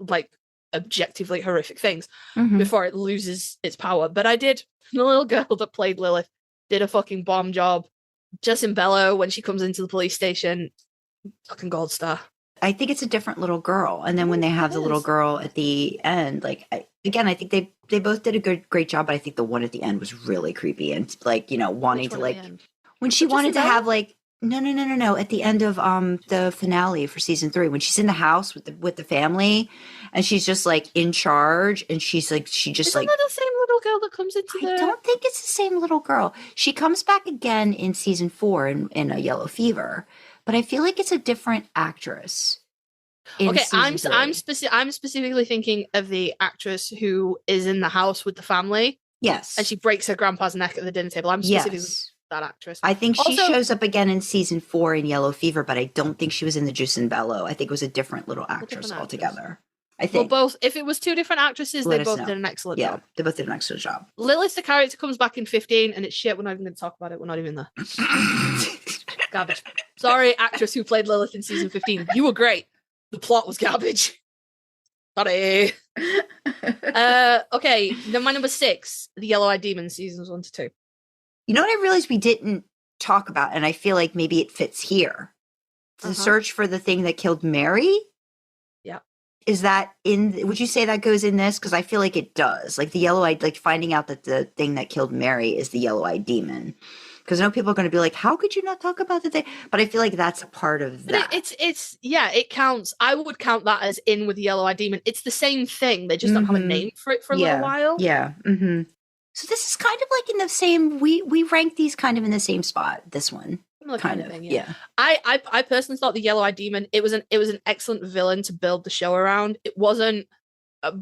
like objectively horrific things before it loses its power. But the little girl that played Lilith did a fucking bomb job. Justin Bello, when she comes into the police station, fucking gold star. I think it's a different little girl. And then when they have the little girl at the end, like, I think they both did a great job, but I think the one at the end was really creepy and like, you know, wanting to like, when she wanted to have like, no, at the end of the finale for season 3, when she's in the house with the family and she's just like in charge and she's like, Isn't that the same little girl that comes into I don't think it's the same little girl. She comes back again in season 4 in a Yellow Fever, but I feel like it's a different actress. Okay, I'm specifically thinking of the actress who is in the house with the family. Yes. And she breaks her grandpa's neck at the dinner table. I'm specifically that actress. I think she shows up again in season 4 in Yellow Fever, but I don't think she was in the Juicin' Bello. I think it was a different little actress altogether. I think. Well, both. If it was 2 different actresses, they both did an excellent job. Yeah, they both did an excellent job. Lilith, the character, comes back in 15, and it's shit. We're not even going to talk about it. We're not even there. Garbage. Sorry, actress who played Lilith in season 15. You were great. The plot was garbage. Sorry. Okay, then my number 6, the Yellow-Eyed Demon, seasons 1 to 2. You know what I realized we didn't talk about, and I feel like maybe it fits here? The search for the thing that killed Mary? Yeah. Is that would you say that goes in this? Because I feel like it does. Like the yellow-eyed, like finding out that the thing that killed Mary is the Yellow-Eyed Demon. Because I know people are going to be like, how could you not talk about the thing? But I feel like that's a part of that. It counts. I would count that as in with the yellow-eyed demon. It's the same thing. They just don't have a name for it for a little while. Yeah. Mm-hmm. So this is kind of like in the same, we rank these kind of in the same spot, this one. Kind of thing, yeah. I personally thought the yellow-eyed demon, it was an excellent villain to build the show around. It wasn't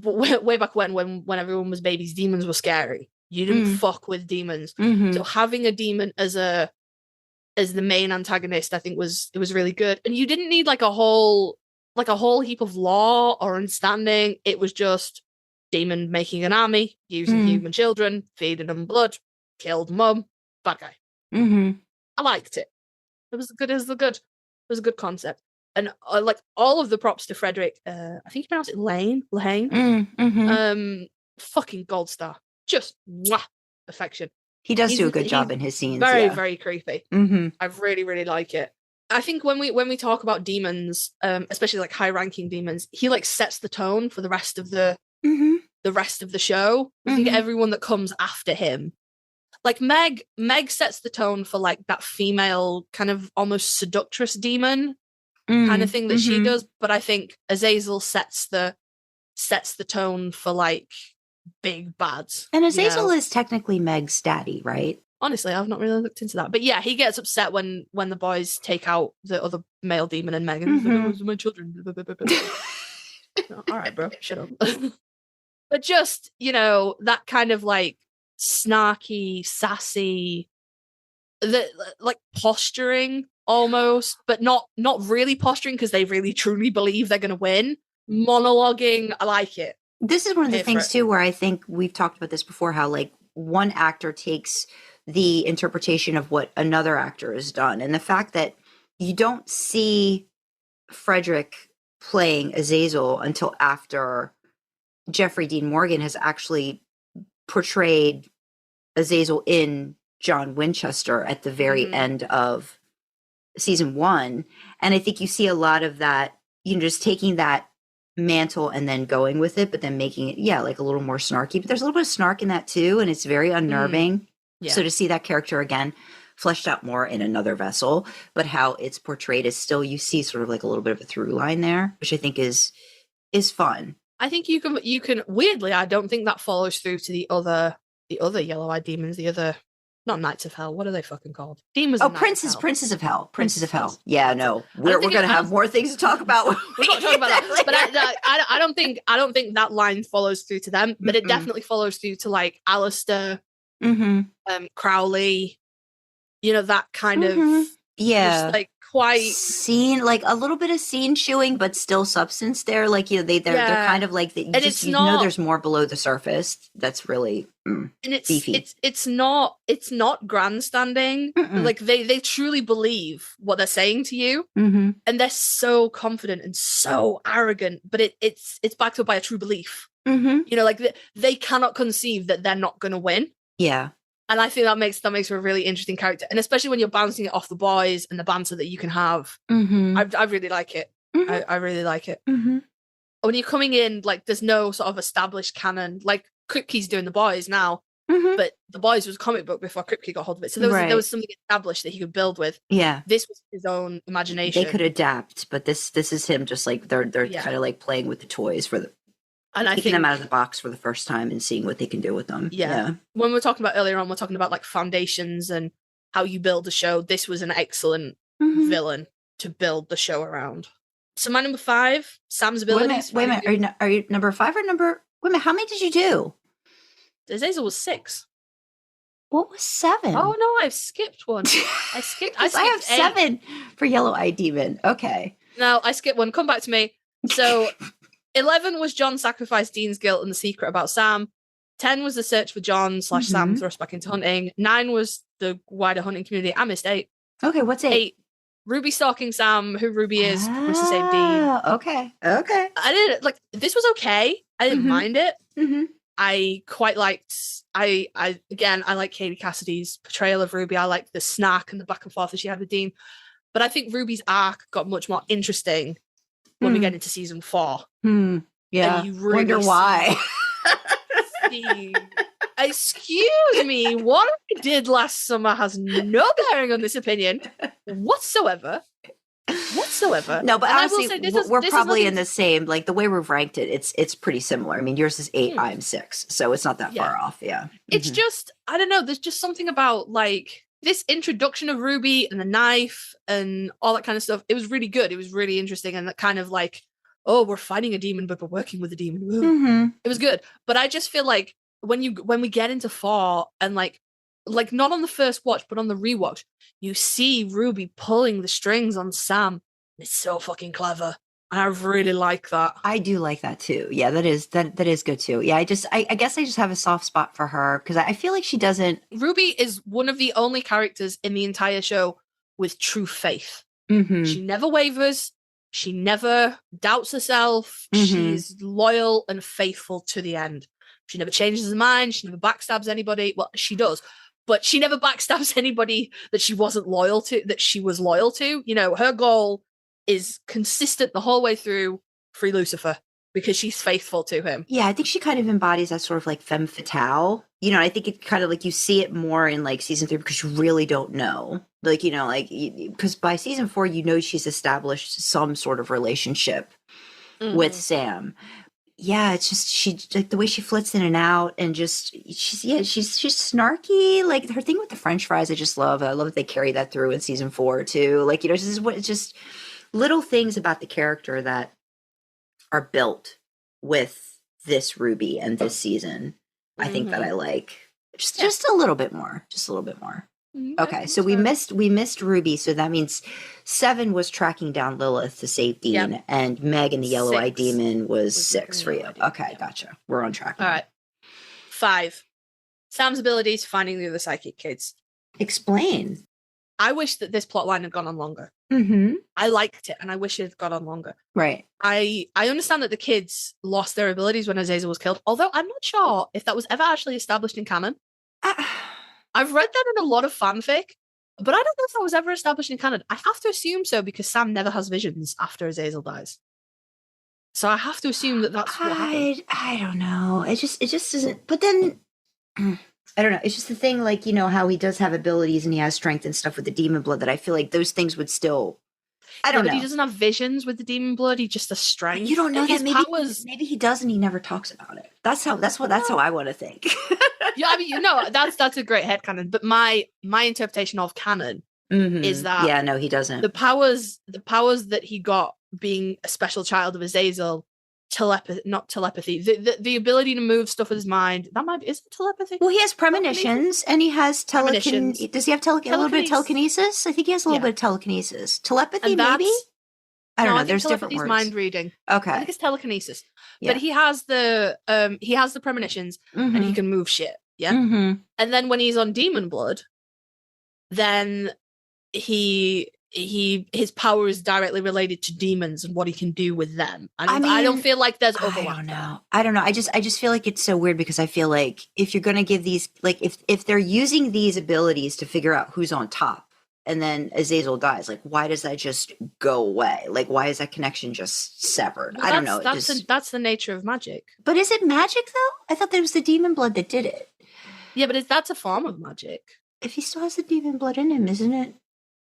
way back when everyone was babies, demons were scary. You didn't fuck with demons. So having a demon as the main antagonist, I think was really good. And you didn't need like a whole heap of lore or understanding. It was just demon making an army, using human children, feeding them blood, killed mum, bad guy. I liked it. It was good. It was a good concept. And like all of the props to Frederick, I think you pronounce it Lane. Fucking gold star. Just perfection. He does do a good job in his scenes. Very, very creepy. I really, really like it. I think when we talk about demons, especially like high-ranking demons, he like sets the tone for the rest of the show. I think everyone that comes after him, like Meg sets the tone for like that female kind of almost seductress demon kind of thing that she does. But I think Azazel sets the tone for like big bads. And Azazel is technically Meg's daddy, right? Honestly, I've not really looked into that. But yeah, he gets upset when the boys take out the other male demon and Megan. Those are my children. All right, bro, shut up. But just, that kind of like snarky, sassy, like posturing almost, but not really posturing because they really truly believe they're going to win. Monologuing, I like it. This is one of the things too where I think we've talked about this before, how like one actor takes the interpretation of what another actor has done. And the fact that you don't see Frederick playing Azazel until after Jeffrey Dean Morgan has actually portrayed Azazel in John Winchester at the very end of season 1. And I think you see a lot of that, just taking that mantle and then going with it, but then making it, like a little more snarky. But there's a little bit of snark in that too, and it's very unnerving. So to see that character again fleshed out more in another vessel, but how it's portrayed is still, you see sort of like a little bit of a through line there, which I think is fun. I think you can weirdly, I don't think that follows through to the other yellow-eyed demons, the other, not Knights of Hell, what are they fucking called? Demons. Princes of Hell. Yeah, no, we're gonna have more things to talk about. We're not talking about that, but I don't think that line follows through to them, but it definitely follows through to like Alistair, Crowley, that kind of just like quite scene, like a little bit of scene chewing, but still substance there. Like they're kind of like that. There's more below the surface. That's really and beefy. It's not grandstanding. Like they truly believe what they're saying to you, and they're so confident and so arrogant. But it's backed up by a true belief. Like they cannot conceive that they're not going to win. Yeah. And I think that makes for a really interesting character. And especially when you're bouncing it off the boys and the banter that you can have. I really like it. I really like it. When you're coming in, like, there's no sort of established canon. Like, Kripke's doing the boys now. But the boys was a comic book before Kripke got hold of it. So there was something established that he could build with. Yeah. This was his own imagination. They could adapt, but this is him just like, they're kind of like playing with the toys and taking them out of the box for the first time and seeing what they can do with them. Yeah. When we're talking about earlier on, we're talking about like foundations and how you build a show. This was an excellent villain to build the show around. So my number 5, Sam's abilities. Wait a minute. Are you number 5 or number? Wait a minute. How many did you do? Azazel was 6. What was 7? Oh no, I've skipped one. I have 7 for Yellow-Eyed Demon. Okay. No, I skipped one. Come back to me. So 11 was John sacrificed Dean's guilt and the secret about Sam. 10 was the search for John / Sam thrust back into hunting. 9 was the wider hunting community. I missed 8. Okay, what's 8? Ruby stalking Sam, who Ruby is, wants to save Dean. Okay. I didn't, like, this was okay. I didn't mind it. I quite liked, I like Katie Cassidy's portrayal of Ruby. I liked the snack and the back and forth that she had with Dean. But I think Ruby's arc got much more interesting when we get into season 4. Yeah. And you really wonder why. Excuse me, what I did last summer has no bearing on this opinion whatsoever. No, but And I will honestly, say this we're is probably nothing in the same, like the way we've ranked it, it's pretty similar. I mean, yours is 8, I'm 6, so it's not that far off. Yeah. It's just, I don't know, there's just something about like this introduction of Ruby and the knife and all that kind of stuff. It was really good. It was really interesting. And that kind of like, oh, we're fighting a demon, but we're working with a demon. It was good. But I just feel like when we get into 4 and like not on the first watch, but on the rewatch, you see Ruby pulling the strings on Sam. It's so fucking clever. And I really like that. I do like that too. Yeah, that is good too. Yeah, I guess I just have a soft spot for her because I feel like she doesn't. Ruby is one of the only characters in the entire show with true faith. She never wavers. She never doubts herself. She's loyal and faithful to the end. She never changes her mind. She never backstabs anybody. Well, she does, but she never backstabs anybody that she wasn't loyal to, that she was loyal to. You know, her goal is consistent the whole way through. Free Lucifer, because she's faithful to him. Yeah, I think she kind of embodies that sort of like femme fatale. You know, I think it kind of like you see it more in like season 3 because you really don't know. Like, you know, like because by season 4, you know, she's established some sort of relationship with Sam. Yeah, it's just she like the way she flits in and out and just she's snarky. Like her thing with the French fries, I just love. I love that they carry that through in season 4 too. Like, you know, it's just little things about the character that are built with this Ruby and this season. I think that I like just a little bit more, Okay, so we missed Ruby, so that means 7 was tracking down Lilith to save Dean, and Meg and the Yellow-Eyed Demon was 6 for you. Okay, gotcha. We're on track. All right. 5. Sam's abilities finding the other psychic kids. Explain. I wish that this plotline had gone on longer. I liked it, and I wish it had gone on longer. Right. I understand that the kids lost their abilities when Azazel was killed, although I'm not sure if that was ever actually established in canon. I've read that in a lot of fanfic, but I don't know if that was ever established in canon. I have to assume so because Sam never has visions after Azazel dies. So I have to assume that that's what happened. I don't know. It just isn't. But then, I don't know. It's just the thing, like, you know, how he does have abilities and he has strength and stuff with the demon blood that I feel like those things would still. I don't know. But he doesn't have visions with the demon blood. He just has strength. You don't know that. Maybe he does and he never talks about it. That's how I want to think. Yeah, I mean, you know, that's a great headcanon. But my interpretation of canon is that he doesn't. The powers that he got being a special child of Azazel, not telepathy, the ability to move stuff with his mind. Is it telepathy? Well, he has premonitions and he has telekinesis. Does he have a little bit of telekinesis? I think he has a little bit of telekinesis. Telepathy, maybe? I don't know. There's different words. Mind reading. Okay. I think it's telekinesis. Yeah. But he has the premonitions and he can move shit. Yeah. And then when he's on demon blood, then his power is directly related to demons and what he can do with them. And I don't feel like there's overlap. I don't know. I just feel like it's so weird because I feel like if you're going to give these, like if they're using these abilities to figure out who's on top and then Azazel dies, like why does that just go away? Like why is that connection just severed? Well, I don't know. That's the nature of magic. But is it magic though? I thought that was the demon blood that did it. Yeah, but that's a form of magic. If he still has the demon blood in him, isn't it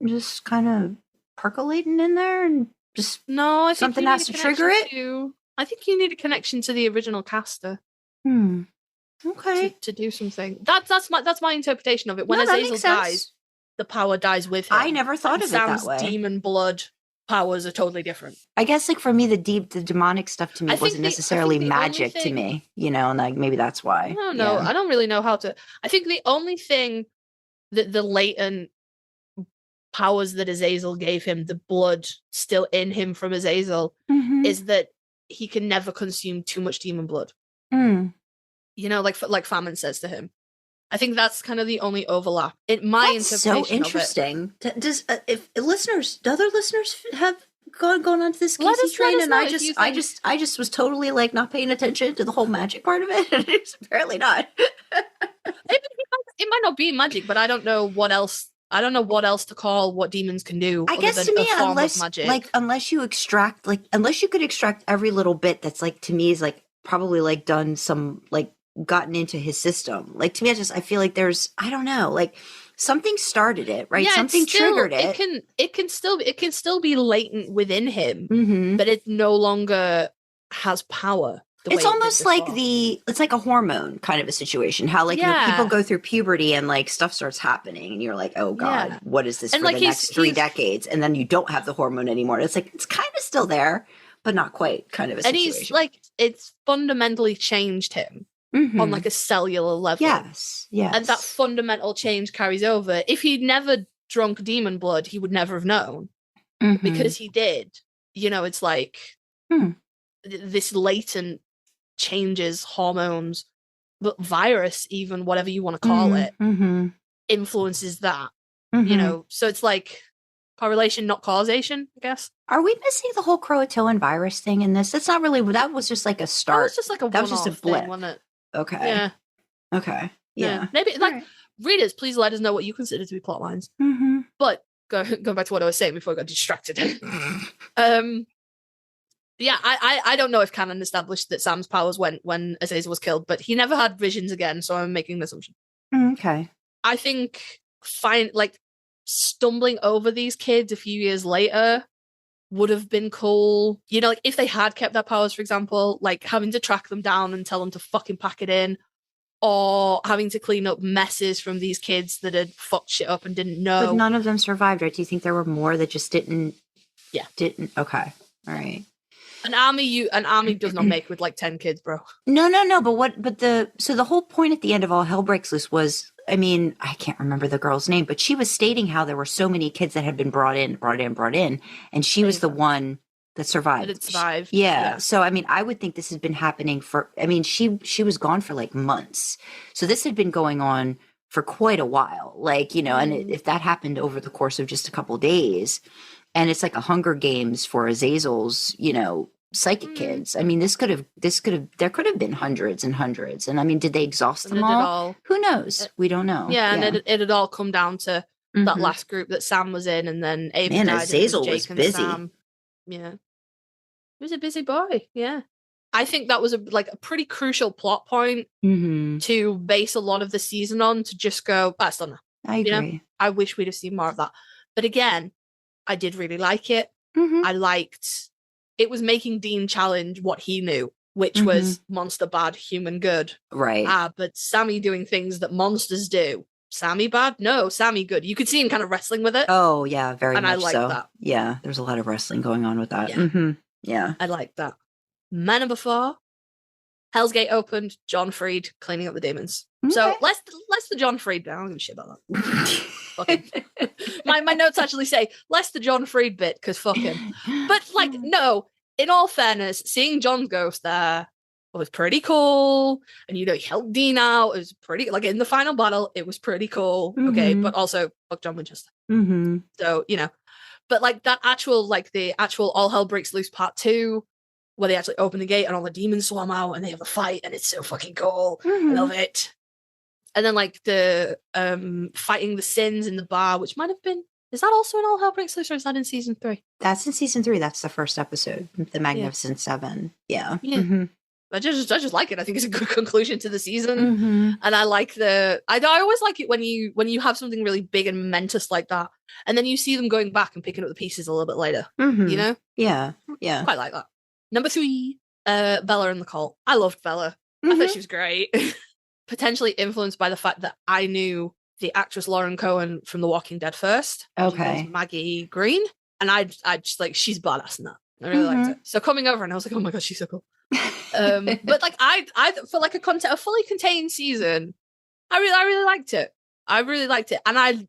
just kind of percolating in there and just something has to trigger it? I think you need a connection to the original caster. Okay. To do something. That's my interpretation of it. When Azazel dies, the power dies with him. I never thought of it that way. Sam's demon blood powers are totally different. I guess like for me the demonic stuff to me wasn't necessarily magic to me, you know, and like maybe that's why. I don't know. I don't really know how to. I think the only thing that the latent powers that Azazel gave him, the blood still in him from Azazel, is that he can never consume too much demon blood. You know, like Famine says to him. I think that's kind of the only overlap in my interpretation. So interesting. Does if listeners, do other listeners have gone onto this Kasey train? And I just was totally like not paying attention to the whole magic part of it. It's apparently not. It might not be magic, but I don't know what else. I don't know what else to call what demons can do. I guess to me, unless you could extract every little bit that's like to me is like probably like done some like gotten into his system. Like, to me, I feel like I don't know, like something started it, right? Yeah, Something triggered it. It can still be latent within him, Mm-hmm. but it no longer has power. It's almost like it's like a hormone kind of a situation. How like people go through puberty and like stuff starts happening and you're like, oh God, what is this for the next 3 decades? And then you don't have the hormone anymore. It's like, it's kind of still there, but not quite kind of a situation. And he's like, it's fundamentally changed him on like a cellular level. Yes. And that fundamental change carries over. If he'd never drunk demon blood, he would never have known. Because he did. It's like this latent changes, hormones, but virus, even whatever you want to call it, influences that. So it's like correlation, not causation, I guess. Are we missing the whole Croatoan virus thing in this? That's not really, that was just like a start. That was just like a blip. Thing, wasn't it? Okay. Yeah. Okay. Yeah. Maybe readers, please let us know what you consider to be plot lines. But go back to what I was saying before I got distracted. Yeah, I don't know if canon established that Sam's powers went when Azazel was killed, but he never had visions again, so I'm making an assumption. Okay. I think stumbling over these kids a few years later would have been cool. Like if they had kept their powers, for example, like having to track them down and tell them to fucking pack it in, or having to clean up messes from these kids that had fucked shit up and didn't know. But none of them survived, right? Do you think there were more that just didn't? Yeah. Didn't. Okay. All right. An army does not make with like 10 kids, bro. No. But the whole point at the end of All Hell Breaks Loose was, I mean, I can't remember the girl's name, but she was stating how there were so many kids that had been brought in, and she was the one that survived. That survived. Yeah. So, I mean, I would think this has been happening she was gone for like months. So this had been going on for quite a while, like, and if that happened over the course of just a couple of days, and it's like a Hunger Games for Azazel's, psychic kids. I mean, there could have been hundreds and hundreds. And I mean, did they exhaust them all? Who knows? We don't know. Yeah, and it had all come down to that last group that Sam was in, and then Ava died. Azazel was busy. Sam. Yeah. He was a busy boy. Yeah. I think that was a pretty crucial plot point to base a lot of the season on, to just go, that's done now. I agree. I wish we'd have seen more of that. But again, I did really like it. I liked it was making Dean challenge what he knew, which was monster bad, human good. Right. But Sammy doing things that monsters do. Sammy bad? No, Sammy good. You could see him kind of wrestling with it. Oh, yeah, very much so. And I like that. Yeah, there's a lot of wrestling going on with that. Yeah. Yeah. I like that. Man number 4. Hell's Gate opened, John Freed cleaning up the demons. Okay. So let's the John Freed bit. I don't give a shit about that. Fucking. My notes actually say less the John Freed bit because fuck him. But no, in all fairness, seeing John's ghost there was pretty cool. And he helped Dean out. It was pretty in the final battle, it was pretty cool. Okay, but also fuck John Winchester. So, but that actual the actual All Hell Breaks Loose part 2, where they actually open the gate and all the demons swarm out and they have a fight, and it's so fucking cool. I love it. And then the fighting the sins in the bar, which might have been, is that also in All Hell Breaks Loose, or is that in season 3? That's in season 3. That's the first episode, the Magnificent Seven. Yeah. I just like it. I think it's a good conclusion to the season. And I like I always like it when you have something really big and momentous like that, and then you see them going back and picking up the pieces a little bit later. Yeah. Quite like that. Number 3, Bella and the Cult. I loved Bella. I thought she was great. Potentially influenced by the fact that I knew the actress Lauren Cohen from The Walking Dead first. Okay. Maggie Green. And I just she's badass in that. I really liked it. So coming over and I was like, oh my God, she's so cool. But I for a fully contained season, I really liked it. And I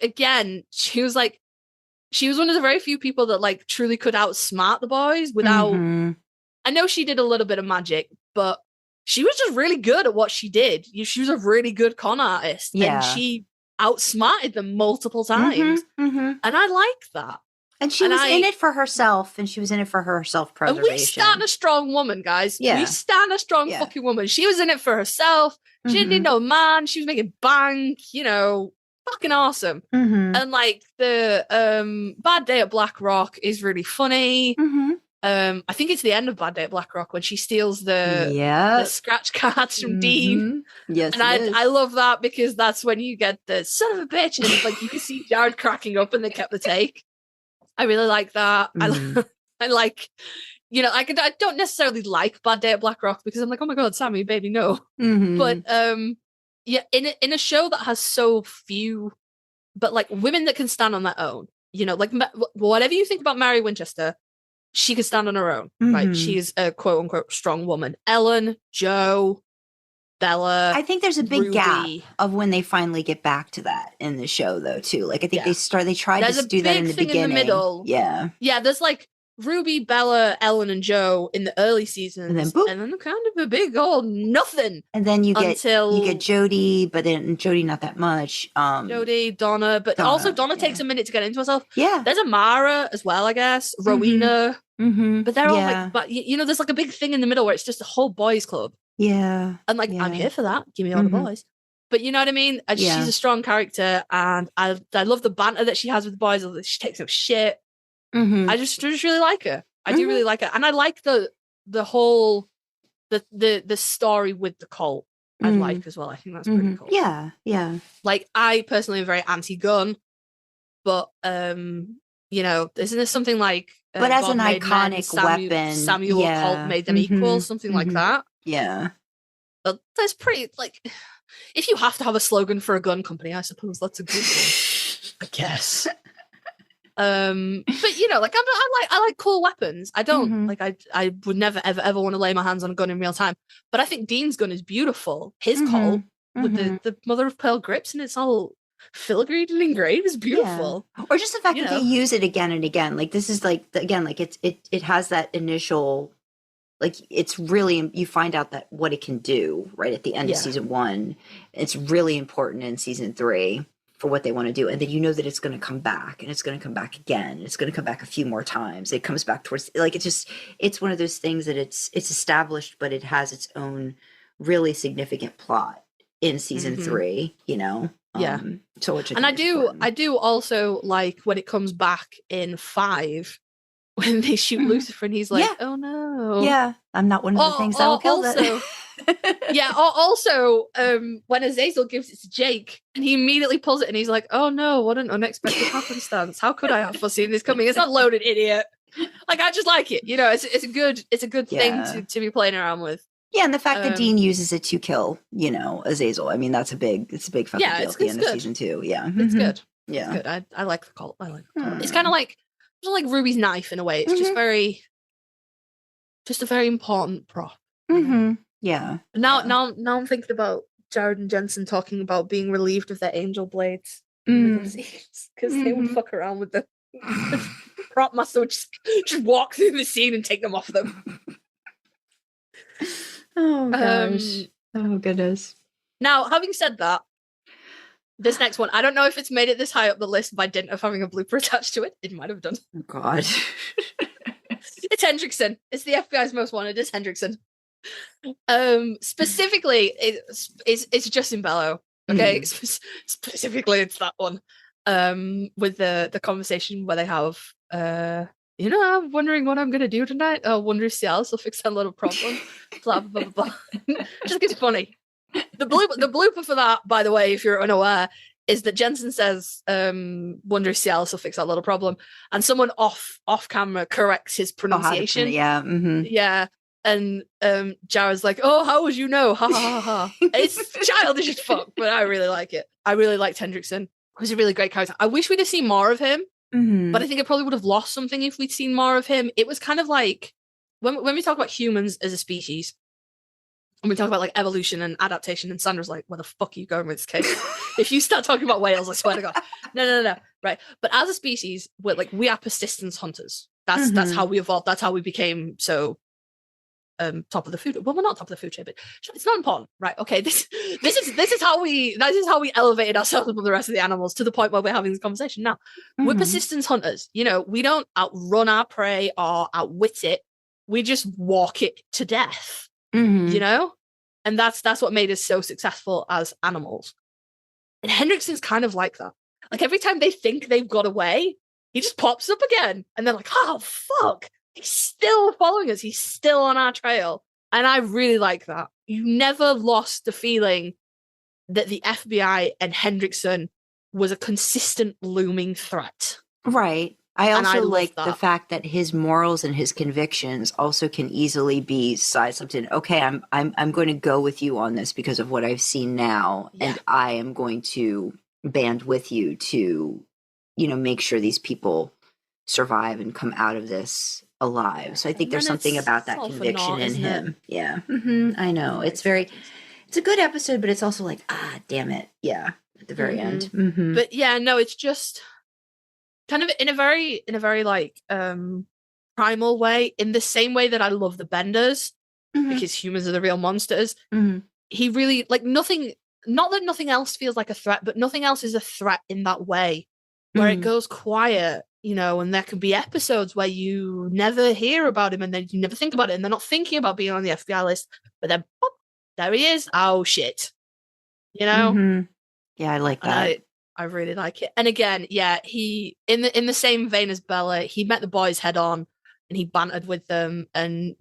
again, she was one of the very few people that truly could outsmart the boys without. I know she did a little bit of magic, but she was just really good at what she did. She was a really good con artist, and she outsmarted them multiple times, and I like that. And she was in it for herself, and she was in it for her self-preservation. And we stand a strong woman, guys. Yeah. We stand a strong fucking woman. She was in it for herself. She didn't need no man. She was making bank, fucking awesome. And the Bad Day at Black Rock is really funny. I think it's the end of Bad Day at Blackrock when she steals the scratch cards from Dean. Yes, and I love that because that's when you get the son of a bitch, and like you can see Jared cracking up, and they kept the take. I really like that. I like, you know, I don't necessarily like Bad Day at Blackrock because I'm like, oh my god, Sammy, baby, no. But yeah, in a show that has so few, but like women that can stand on their own, you know, like whatever you think about Mary Winchester, she can stand on her own, right? She's a quote unquote strong woman. Ellen, Jo, Bella. I think there's a big Ruby. gap of when they finally get back to that in the show, though. Too, like I think they tried there's to do that in the beginning. In the middle. Yeah. There's like Ruby, Bella, Ellen, and Jo in the early seasons, and then kind of a big old nothing. And then you get Jodie, but then Jodie not that much. Jodie, Donna, but also Donna takes a minute to get into herself. Yeah, there's Amara as well, I guess. Rowena, but they're all like, but you know, there's like a big thing in the middle where it's just a whole boys' club. Yeah, and like I'm here for that. Give me all the boys. But you know what I mean? And she's a strong character, and I love the banter that she has with the boys. She takes up shit. I just really like her. I do really like her, and I like the whole the story with the cult. I like as well. I think that's pretty cool. Yeah. Like I personally am very anti-gun, but you know, isn't this something like? But as an iconic weapon, Samuel Colt made them equal, something like that. Yeah, but that's pretty like. If you have to have a slogan for a gun company, I suppose that's a good one. I guess. But you know, like I like cool weapons. I don't like I would never ever want to lay my hands on a gun in real time. But I think Dean's gun is beautiful. His Colt with the mother of pearl grips, and it's all filigreed and engraved is beautiful. Yeah. Or just the fact that they use it again and again. Like this is like again, like it has that initial. Like it's really, you find out that what it can do right at the end of season 1. It's really important in season 3 for what they want to do. And then you know that it's going to come back, and it's going to come back again. And it's going to come back a few more times. It comes back towards, like, it's one of those things that it's established, but it has its own really significant plot in season 3, you know? So which I do also like when it comes back in 5, when they shoot Lucifer and he's like, oh no. Yeah. I'm not one of the things that will kill also, also, when Azazel gives it to Jake and he immediately pulls it and he's like, oh no, what an unexpected happenstance. How could I have foreseen this coming? It's not loaded, idiot. Like, I just like it. You know, it's a good thing to be playing around with. Yeah, and the fact that Dean uses it to kill, you know, Azazel. I mean, it's a big fucking deal at the end of season 2. Yeah. It's good. Yeah. It's good. I like the cult. It's kind of like Ruby's knife in a way. It's just a very important prop. Yeah. Now I'm thinking about Jared and Jensen talking about being relieved of their angel blades because they would fuck around with the prop master would just walk through the scene and take them off them. Oh gosh. Oh goodness. Now, having said that, this next one, I don't know if it's made it this high up the list by dint of having a blooper attached to it. It might have done. Oh God. It's Hendrickson. It's the FBI's most wanted. It's Hendrickson. Specifically, it's Justin Bellow. Okay, specifically, it's that one. With the conversation where they have, you know, I'm wondering what I'm gonna do tonight. Oh, wonder if Cialis will fix that little problem. Blah blah blah blah. Just gets funny. The blooper for that, by the way, if you're unaware, is that Jensen says, wonder if Cialis will fix that little problem, and someone off camera corrects his pronunciation. Yeah. And Jared's like, oh, how would you know? Ha ha ha ha. It's childish as fuck, but I really like it. I really liked Hendrickson. He was a really great character. I wish we'd have seen more of him, but I think it probably would have lost something if we'd seen more of him. It was kind of like when we talk about humans as a species, and we talk about like evolution and adaptation, and Sandra's like, where the fuck are you going with this case? If you start talking about whales, I swear to God. No. Right. But as a species, we are persistence hunters. That's how we evolved. That's how we became so top of the food. Well, we're not top of the food chain, but it's not important, right? Okay, this is how we elevated ourselves above the rest of the animals to the point where we're having this conversation now. We're persistence hunters. You know, we don't outrun our prey or outwit it. We just walk it to death. You know, and that's what made us so successful as animals. And Hendrickson's kind of like that. Like every time they think they've got away, he just pops up again, and they're like, "Oh fuck!" he's still following us. He's still on our trail. And I really like that. You never lost the feeling that the FBI and Hendrickson was a consistent looming threat. Right. I And I also love like the that. fact that his morals and his convictions also can easily be sidestepped in. Okay, I'm going to go with you on this because of what I've seen now, Yeah. and I am going to band with you to, make sure these people survive and come out of this alive. So I think And there's then something it's about that all for conviction naught, in isn't it? him. Yeah, I know. It's a good episode, but it's also like, damn it. Yeah, at the very end. Mm-hmm. But yeah, no, it's just kind of in a very like primal way, in the same way that I love the Benders because humans are the real monsters. He really like nothing, not that nothing else feels like a threat, but nothing else is a threat in that way where it goes quiet, and there can be episodes where you never hear about him and then you never think about it and they're not thinking about being on the FBI list, but then pop, there he is. Oh shit. Yeah, I like that. And I really like it. And again, yeah, he in the same vein as Bella, he met the boys head on and he bantered with them, and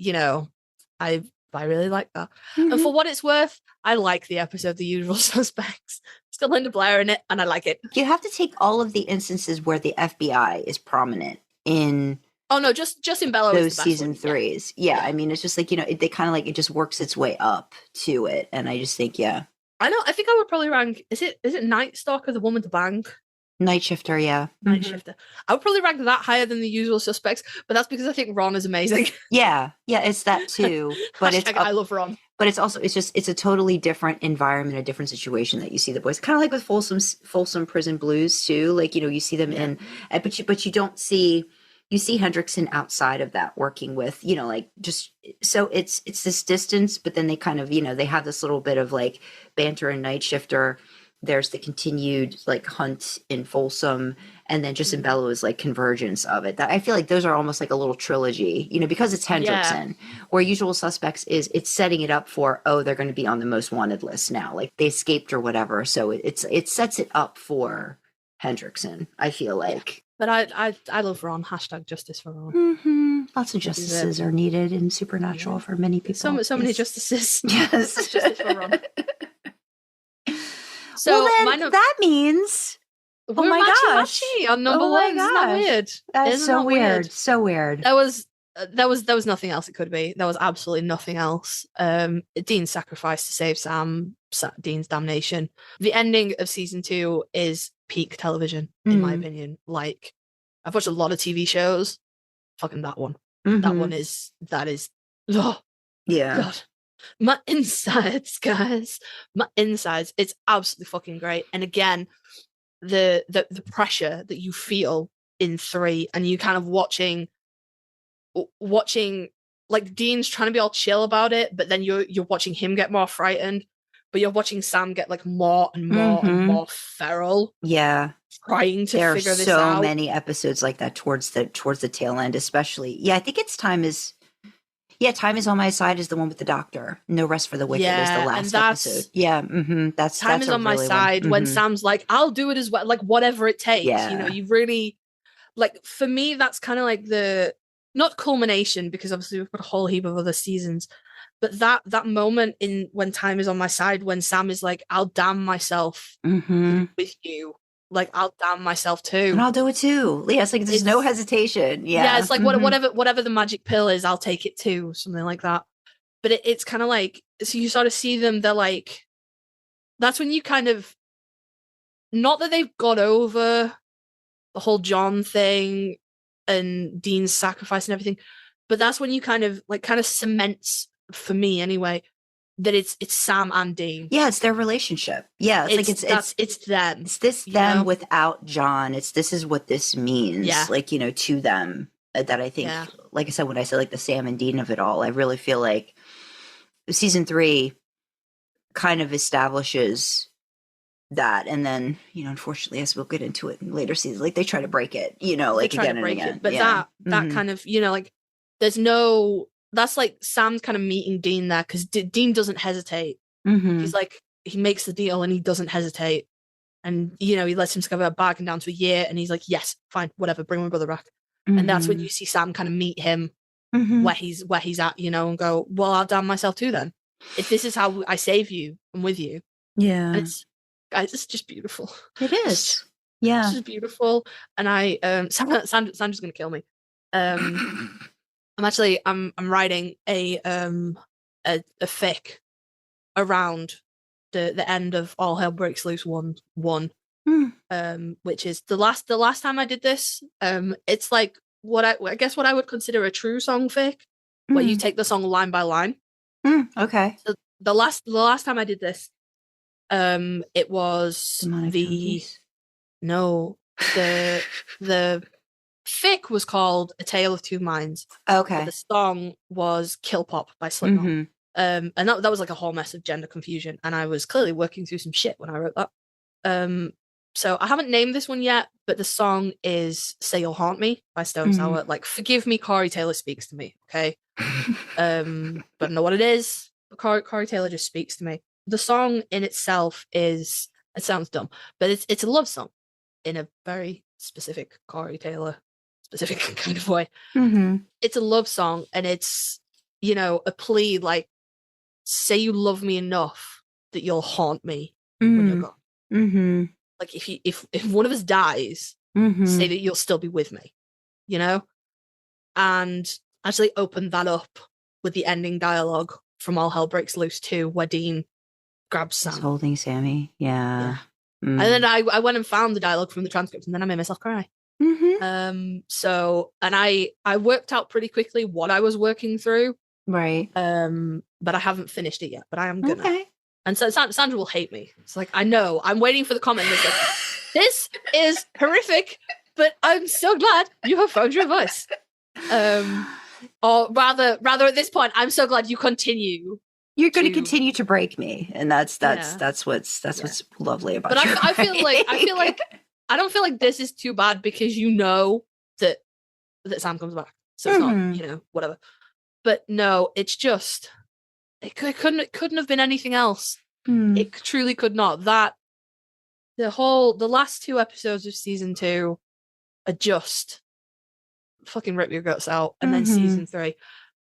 I really like that. And for what it's worth, I like the episode The Usual Suspects. It's got Linda Blair in it, and I like it. You have to take all of the instances where the FBI is prominent in Oh no, just in Bella those is the best season one. threes. Yeah, I mean, it's just like, they kind of like, it just works its way up to it. And I just think, yeah. I know. I think I would probably rank. Is it Night Stalker, The Woman to Bang? Night Shifter, yeah. Night Shifter. I would probably rank that higher than The Usual Suspects, but that's because I think Ron is amazing. Yeah, it's that too. But I love Ron. But it's a totally different environment, a different situation that you see the boys. Kind of like with Folsom Prison Blues too. Like, you see them in, but you don't see. You see Hendrickson outside of that working with, like just, so it's this distance, but then they kind of, they have this little bit of like banter and Night Shifter. There's the continued like hunt in Folsom, and then just in Bella is like convergence of it. That I feel like those are almost like a little trilogy, because it's Hendrickson, where Usual Suspects it's setting it up for, they're going to be on the most wanted list now, like they escaped or whatever. So it sets it up for Hendrickson, I feel like. Yeah. But I love Ron. #, justice for Ron. Lots of justices are needed in Supernatural for many people. So many justices. Yes. Justice for Ron. So well, then that means we're matchy on number one. Isn't that weird? That's so weird. So weird. There was nothing else it could be. There was absolutely nothing else. Dean's sacrifice to save Sam, Dean's damnation. The ending of season 2 is peak television, in my opinion. Like, I've watched a lot of TV shows. Fucking that one. That one is. Oh, yeah. God. My insides, guys. My insides. It's absolutely fucking great. And again, the pressure that you feel in 3, and you kind of watching like Dean's trying to be all chill about it, but then you're watching him get more frightened, but you're watching Sam get like more and more and more feral. Yeah. Trying to figure this out. There are so many episodes like that towards the tail end, especially. Yeah, I think Time is on My Side is the one with the doctor. No Rest for the Wicked is the last episode. Yeah, that's Time is on My Side when Sam's like, I'll do it as well, like whatever it takes. Yeah. You really, like, for me, that's kind of like the, not culmination, because obviously we've got a whole heap of other seasons, but that moment when Time is on My Side, when Sam is like, I'll damn myself with you. Like, I'll damn myself too. And I'll do it too. Yeah, it's like there's no hesitation. Yeah, it's like whatever the magic pill is, I'll take it too. Something like that. But it's kind of like, so you sort of see them, they're like, that's when you kind of, not that they've got over the whole John thing and Dean's sacrifice and everything, but that's when you kind of cements, for me anyway, that it's Sam and Dean. Yeah, it's their relationship. Yeah, it's them. It's this them without John. This is what this means. Yeah. Like, to them. That I think, like I said, when I said like the Sam and Dean of it all, I really feel like season 3 kind of establishes that, and then unfortunately, as we'll get into it in later seasons, like they try to break it. Like again and again. But that kind of like there's no. That's like Sam's kind of meeting Dean there, because Dean doesn't hesitate. He's like, he makes the deal and he doesn't hesitate. And, he lets him discover a bargain down to a year, and he's like, yes, fine, whatever, bring my brother back. And that's when you see Sam kind of meet him Mhm. where he's at, you know, and go, well, I'll damn myself too then. If this is how I save you, I'm with you. Yeah. And it's, guys, it's just beautiful. It is. It's just beautiful. And Sandra's gonna kill me. I'm writing a fic around the end of All Hell Breaks Loose 1, which is the last time I did this. It's like what I guess what I would consider a true song fic, where you take the song line by line. Okay. So the last time I did this, it was Demonic Junkies? the fic was called A Tale of Two Minds. Okay. The song was Kill Pop by Slipknot. Mhm. And that was like a whole mess of gender confusion, and I was clearly working through some shit when I wrote that. So I haven't named this one yet, but the song is Say You'll Haunt Me by Stone Sour. Like, forgive me, Corey Taylor speaks to me, okay? But I don't know what it is, but Corey Taylor just speaks to me. The song in itself it sounds dumb, but it's a love song in a very specific Corey Taylor specific kind of way. It's a love song, and it's, you know, a plea like, say you love me enough that you'll haunt me when you're gone. Like, if one of us dies, say that you'll still be with me, you know? And actually opened that up with the ending dialogue from All Hell Breaks Loose 2, where Dean grabs Sam. He's holding Sammy. Yeah. And then I went and found the dialogue from the transcript, and then I made myself cry. So, and I worked out pretty quickly what I was working through. Right. But I haven't finished it yet, but I am gonna. Okay. And so Sandra will hate me. It's like, I know, I'm waiting for the comment that's like, this is horrific, but I'm so glad you have found your voice. Or rather at this point, I'm so glad you continue. You're going to continue to break me, and that's what's lovely about. But I feel like I don't feel like this is too bad, because you know that Sam comes back, so it's not, you know, whatever. But no, it's just it couldn't have been anything else. It truly could not. That the last 2 episodes of season 2 are just fucking rip your guts out, and then season 3.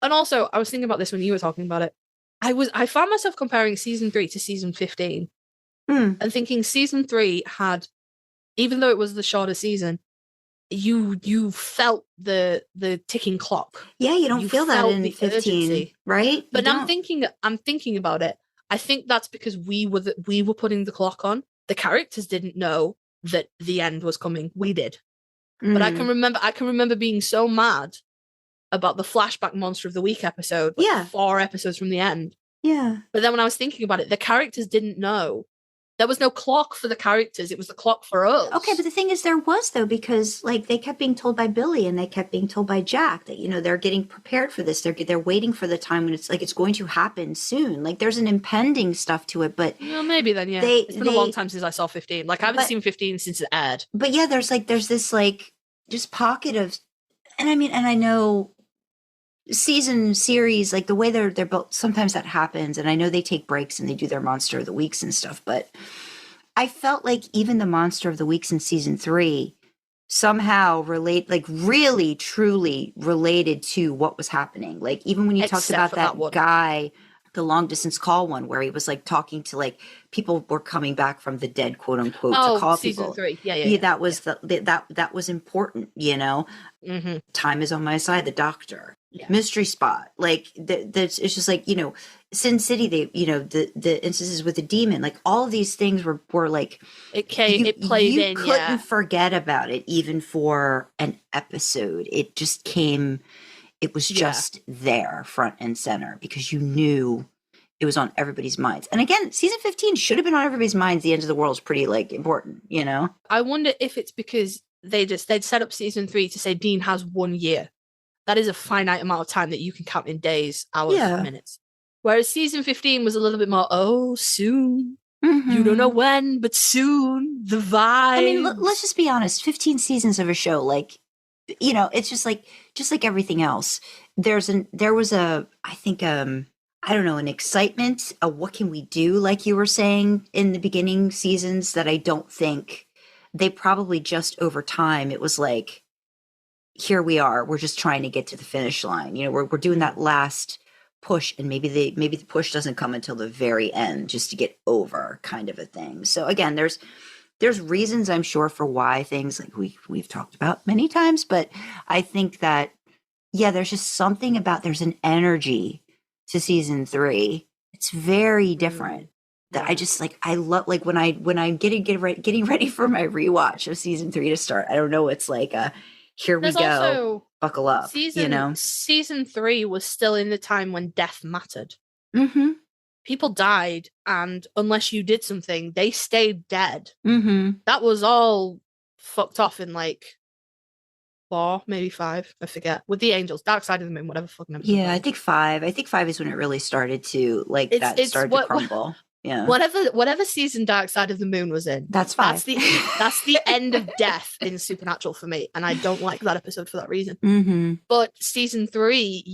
And also, I was thinking about this when you were talking about it. I found myself comparing season 3 to season 15, and thinking season 3 had, even though it was the shorter season, you felt the ticking clock. Yeah, you don't feel that in 15, urgency. Right? But I'm thinking about it. I think that's because we were putting the clock on. The characters didn't know that the end was coming. We did. But I can remember being so mad about the flashback Monster of the Week episode, 4 episodes from the end. Yeah. But then when I was thinking about it, the characters didn't know. There was no clock for the characters. It was the clock for us. Okay, but the thing is, there was, though, because like they kept being told by Billy and they kept being told by Jack that, you know, they're getting prepared for this. They're waiting for the time when it's like it's going to happen soon. Like there's an impending stuff to it, but well, maybe then, yeah. It's been a long time since I saw 15. Like I haven't seen 15 since it aired. But yeah, there's this like just pocket of, and I mean, and I know series, like the way they're built, sometimes that happens, and I know they take breaks and they do their Monster of the Weeks and stuff, but I felt like even the Monster of the Weeks in season 3 somehow really truly related to what was happening. Like even when you talked about that guy, the long distance call one, where he was like talking to like people were coming back from the dead, quote unquote, to call season people. 3. Yeah. That was that was important, you know. Time is on my side. The Doctor. Mystery Spot, like it's just like, you know, Sin City, they, you know, the instances with the demon, like all of these things were like it played you in. Couldn't forget about it even for an episode. It just came. It was just there, front and center, because you knew it was on everybody's minds. And again, season 15 should have been on everybody's minds. The end of the world is pretty like important, you know. I wonder if it's because they'd set up season 3 to say Dean has 1 year. That is a finite amount of time that you can count in days, hours, minutes. Whereas season 15 was a little bit more, soon. You don't know when, but soon. The vibe. I mean, let's just be honest. 15 seasons of a show, like, you know, it's just like everything else. There was an excitement of what can we do, like you were saying in the beginning seasons, that I don't think they probably just over time, it was like, here we are. We're just trying to get to the finish line. We're doing that last push, and maybe the push doesn't come until the very end, just to get over, kind of a thing. So again, there's reasons, I'm sure, for why things like we've talked about many times, but I think that there's just something about, there's an energy to season 3. It's very different. That I just I love, like when I'm getting ready for my rewatch of season 3 to start. I don't know, it's like here we go, also, buckle up. Season 3 was still in the time when death mattered. Mm-hmm. People died, and unless you did something, they stayed dead. Mm-hmm. That was all fucked off in 4, maybe 5, I forget. With the angels, Dark Side of the Moon, whatever fucking episode. Yeah, I think 5. I think 5 is when it really started to started to crumble. Yeah. Whatever season Dark Side of the Moon was in, that's 5. That's the end of death in Supernatural for me, and I don't like that episode for that reason. Mm-hmm. But season 3,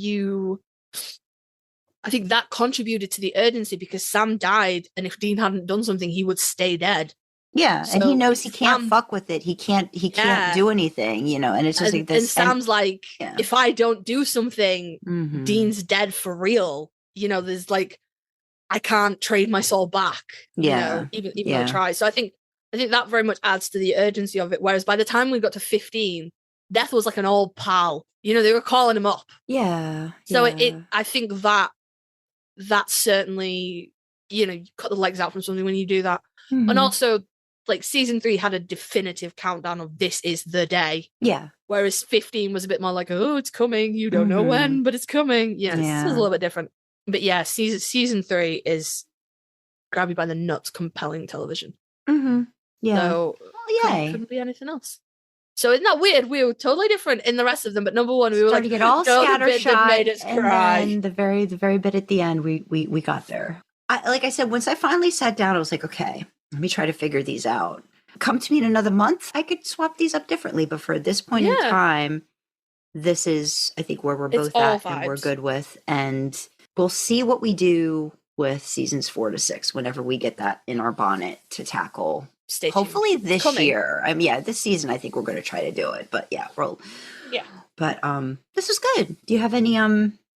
I think that contributed to the urgency, because Sam died, and if Dean hadn't done something, he would stay dead. Yeah, so, and he knows he can't fuck with it. He can't do anything, and it's just like this. And Sam's if I don't do something, mm-hmm. Dean's dead for real. There's I can't trade my soul back. Yeah. Even though I try. So I think that very much adds to the urgency of it. Whereas by the time we got to 15, Death was like an old pal. They were calling him up. Yeah. So I think that certainly, you cut the legs out from something when you do that. Mm-hmm. And also, season 3 had a definitive countdown of this is the day. Yeah. Whereas 15 was a bit more oh, it's coming. You don't know when, but it's coming. Yeah. It's a little bit different. But yeah, season 3 is grab you by the nuts, compelling television. Mm-hmm. Yeah. So couldn't be anything else. So isn't that weird? We were totally different in the rest of them, but number one, we were starting to get all scattershot, made us cry. And then the very bit at the end, we got there. Like I said, once I finally sat down, I was like, okay, let me try to figure these out. Come to me in another month, I could swap these up differently. But for this point in time, this is, I think, where we're both at and we're good with. And we'll see what we do with seasons 4 to 6 whenever we get that in our bonnet to tackle. Stay tuned. Hopefully this year. This season I think we're going to try to do it. But But this is good. Do you have any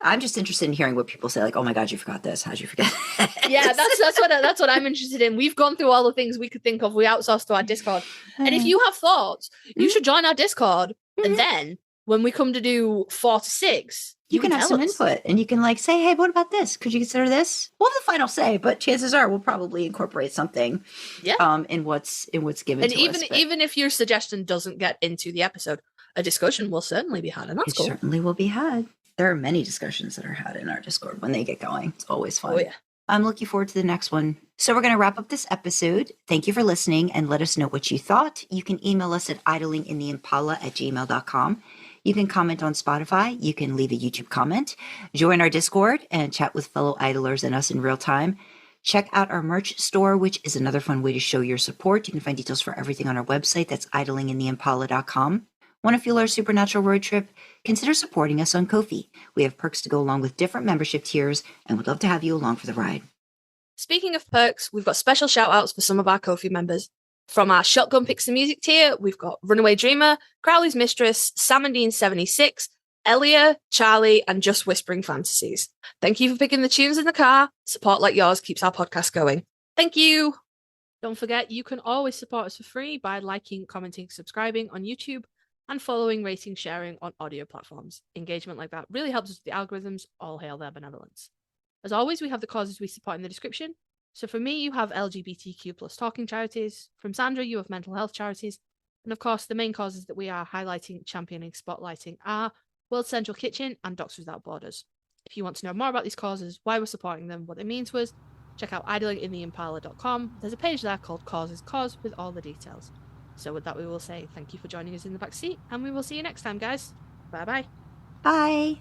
I'm just interested in hearing what people say, oh my God, you forgot this. How'd you forget that? Yeah, that's what I'm interested in. We've gone through all the things we could think of. We outsourced to our Discord. And if you have thoughts, you should join our Discord. Mm-hmm. And then when we come to do 4 to 6, you can have some input, and you can say, hey, what about this? Could you consider this? We'll have the final say, but chances are we'll probably incorporate something in what's given to us. And even if your suggestion doesn't get into the episode, a discussion will certainly be had, and that's cool. Certainly will be had. There are many discussions that are had in our Discord when they get going. It's always fun. Oh, yeah. I'm looking forward to the next one. So we're going to wrap up this episode. Thank you for listening, and let us know what you thought. You can email us at idlingintheimpala@gmail.com. You can comment on Spotify. You can leave a YouTube comment. Join our Discord and chat with fellow idlers and us in real time. Check out our merch store, which is another fun way to show your support. You can find details for everything on our website. That's idlingintheimpala.com. Want to fuel our supernatural road trip? Consider supporting us on Ko-fi. We have perks to go along with different membership tiers, and we'd love to have you along for the ride. Speaking of perks, we've got special shout-outs for some of our Ko-fi members. From our Shotgun Picks the Music tier, we've got Runaway Dreamer, Crowley's Mistress, Sam and Dean 76, Elia, Charlie, and Just Whispering Fantasies. Thank you for picking the tunes in the car. Support like yours keeps our podcast going. Thank you. Don't forget, you can always support us for free by liking, commenting, subscribing on YouTube, and following, rating, sharing on audio platforms. Engagement like that really helps us with the algorithms. All hail their benevolence. As always, we have the causes we support in the description. So for me, you have LGBTQ plus talking charities. From Sandra, you have mental health charities. And of course, the main causes that we are highlighting, championing, spotlighting are World Central Kitchen and Doctors Without Borders. If you want to know more about these causes, why we're supporting them, what they mean to us, check out idlingintheimpala.com. There's a page there called Causes Cause with all the details. So with that, we will say thank you for joining us in the back seat, and we will see you next time, guys. Bye-bye. Bye.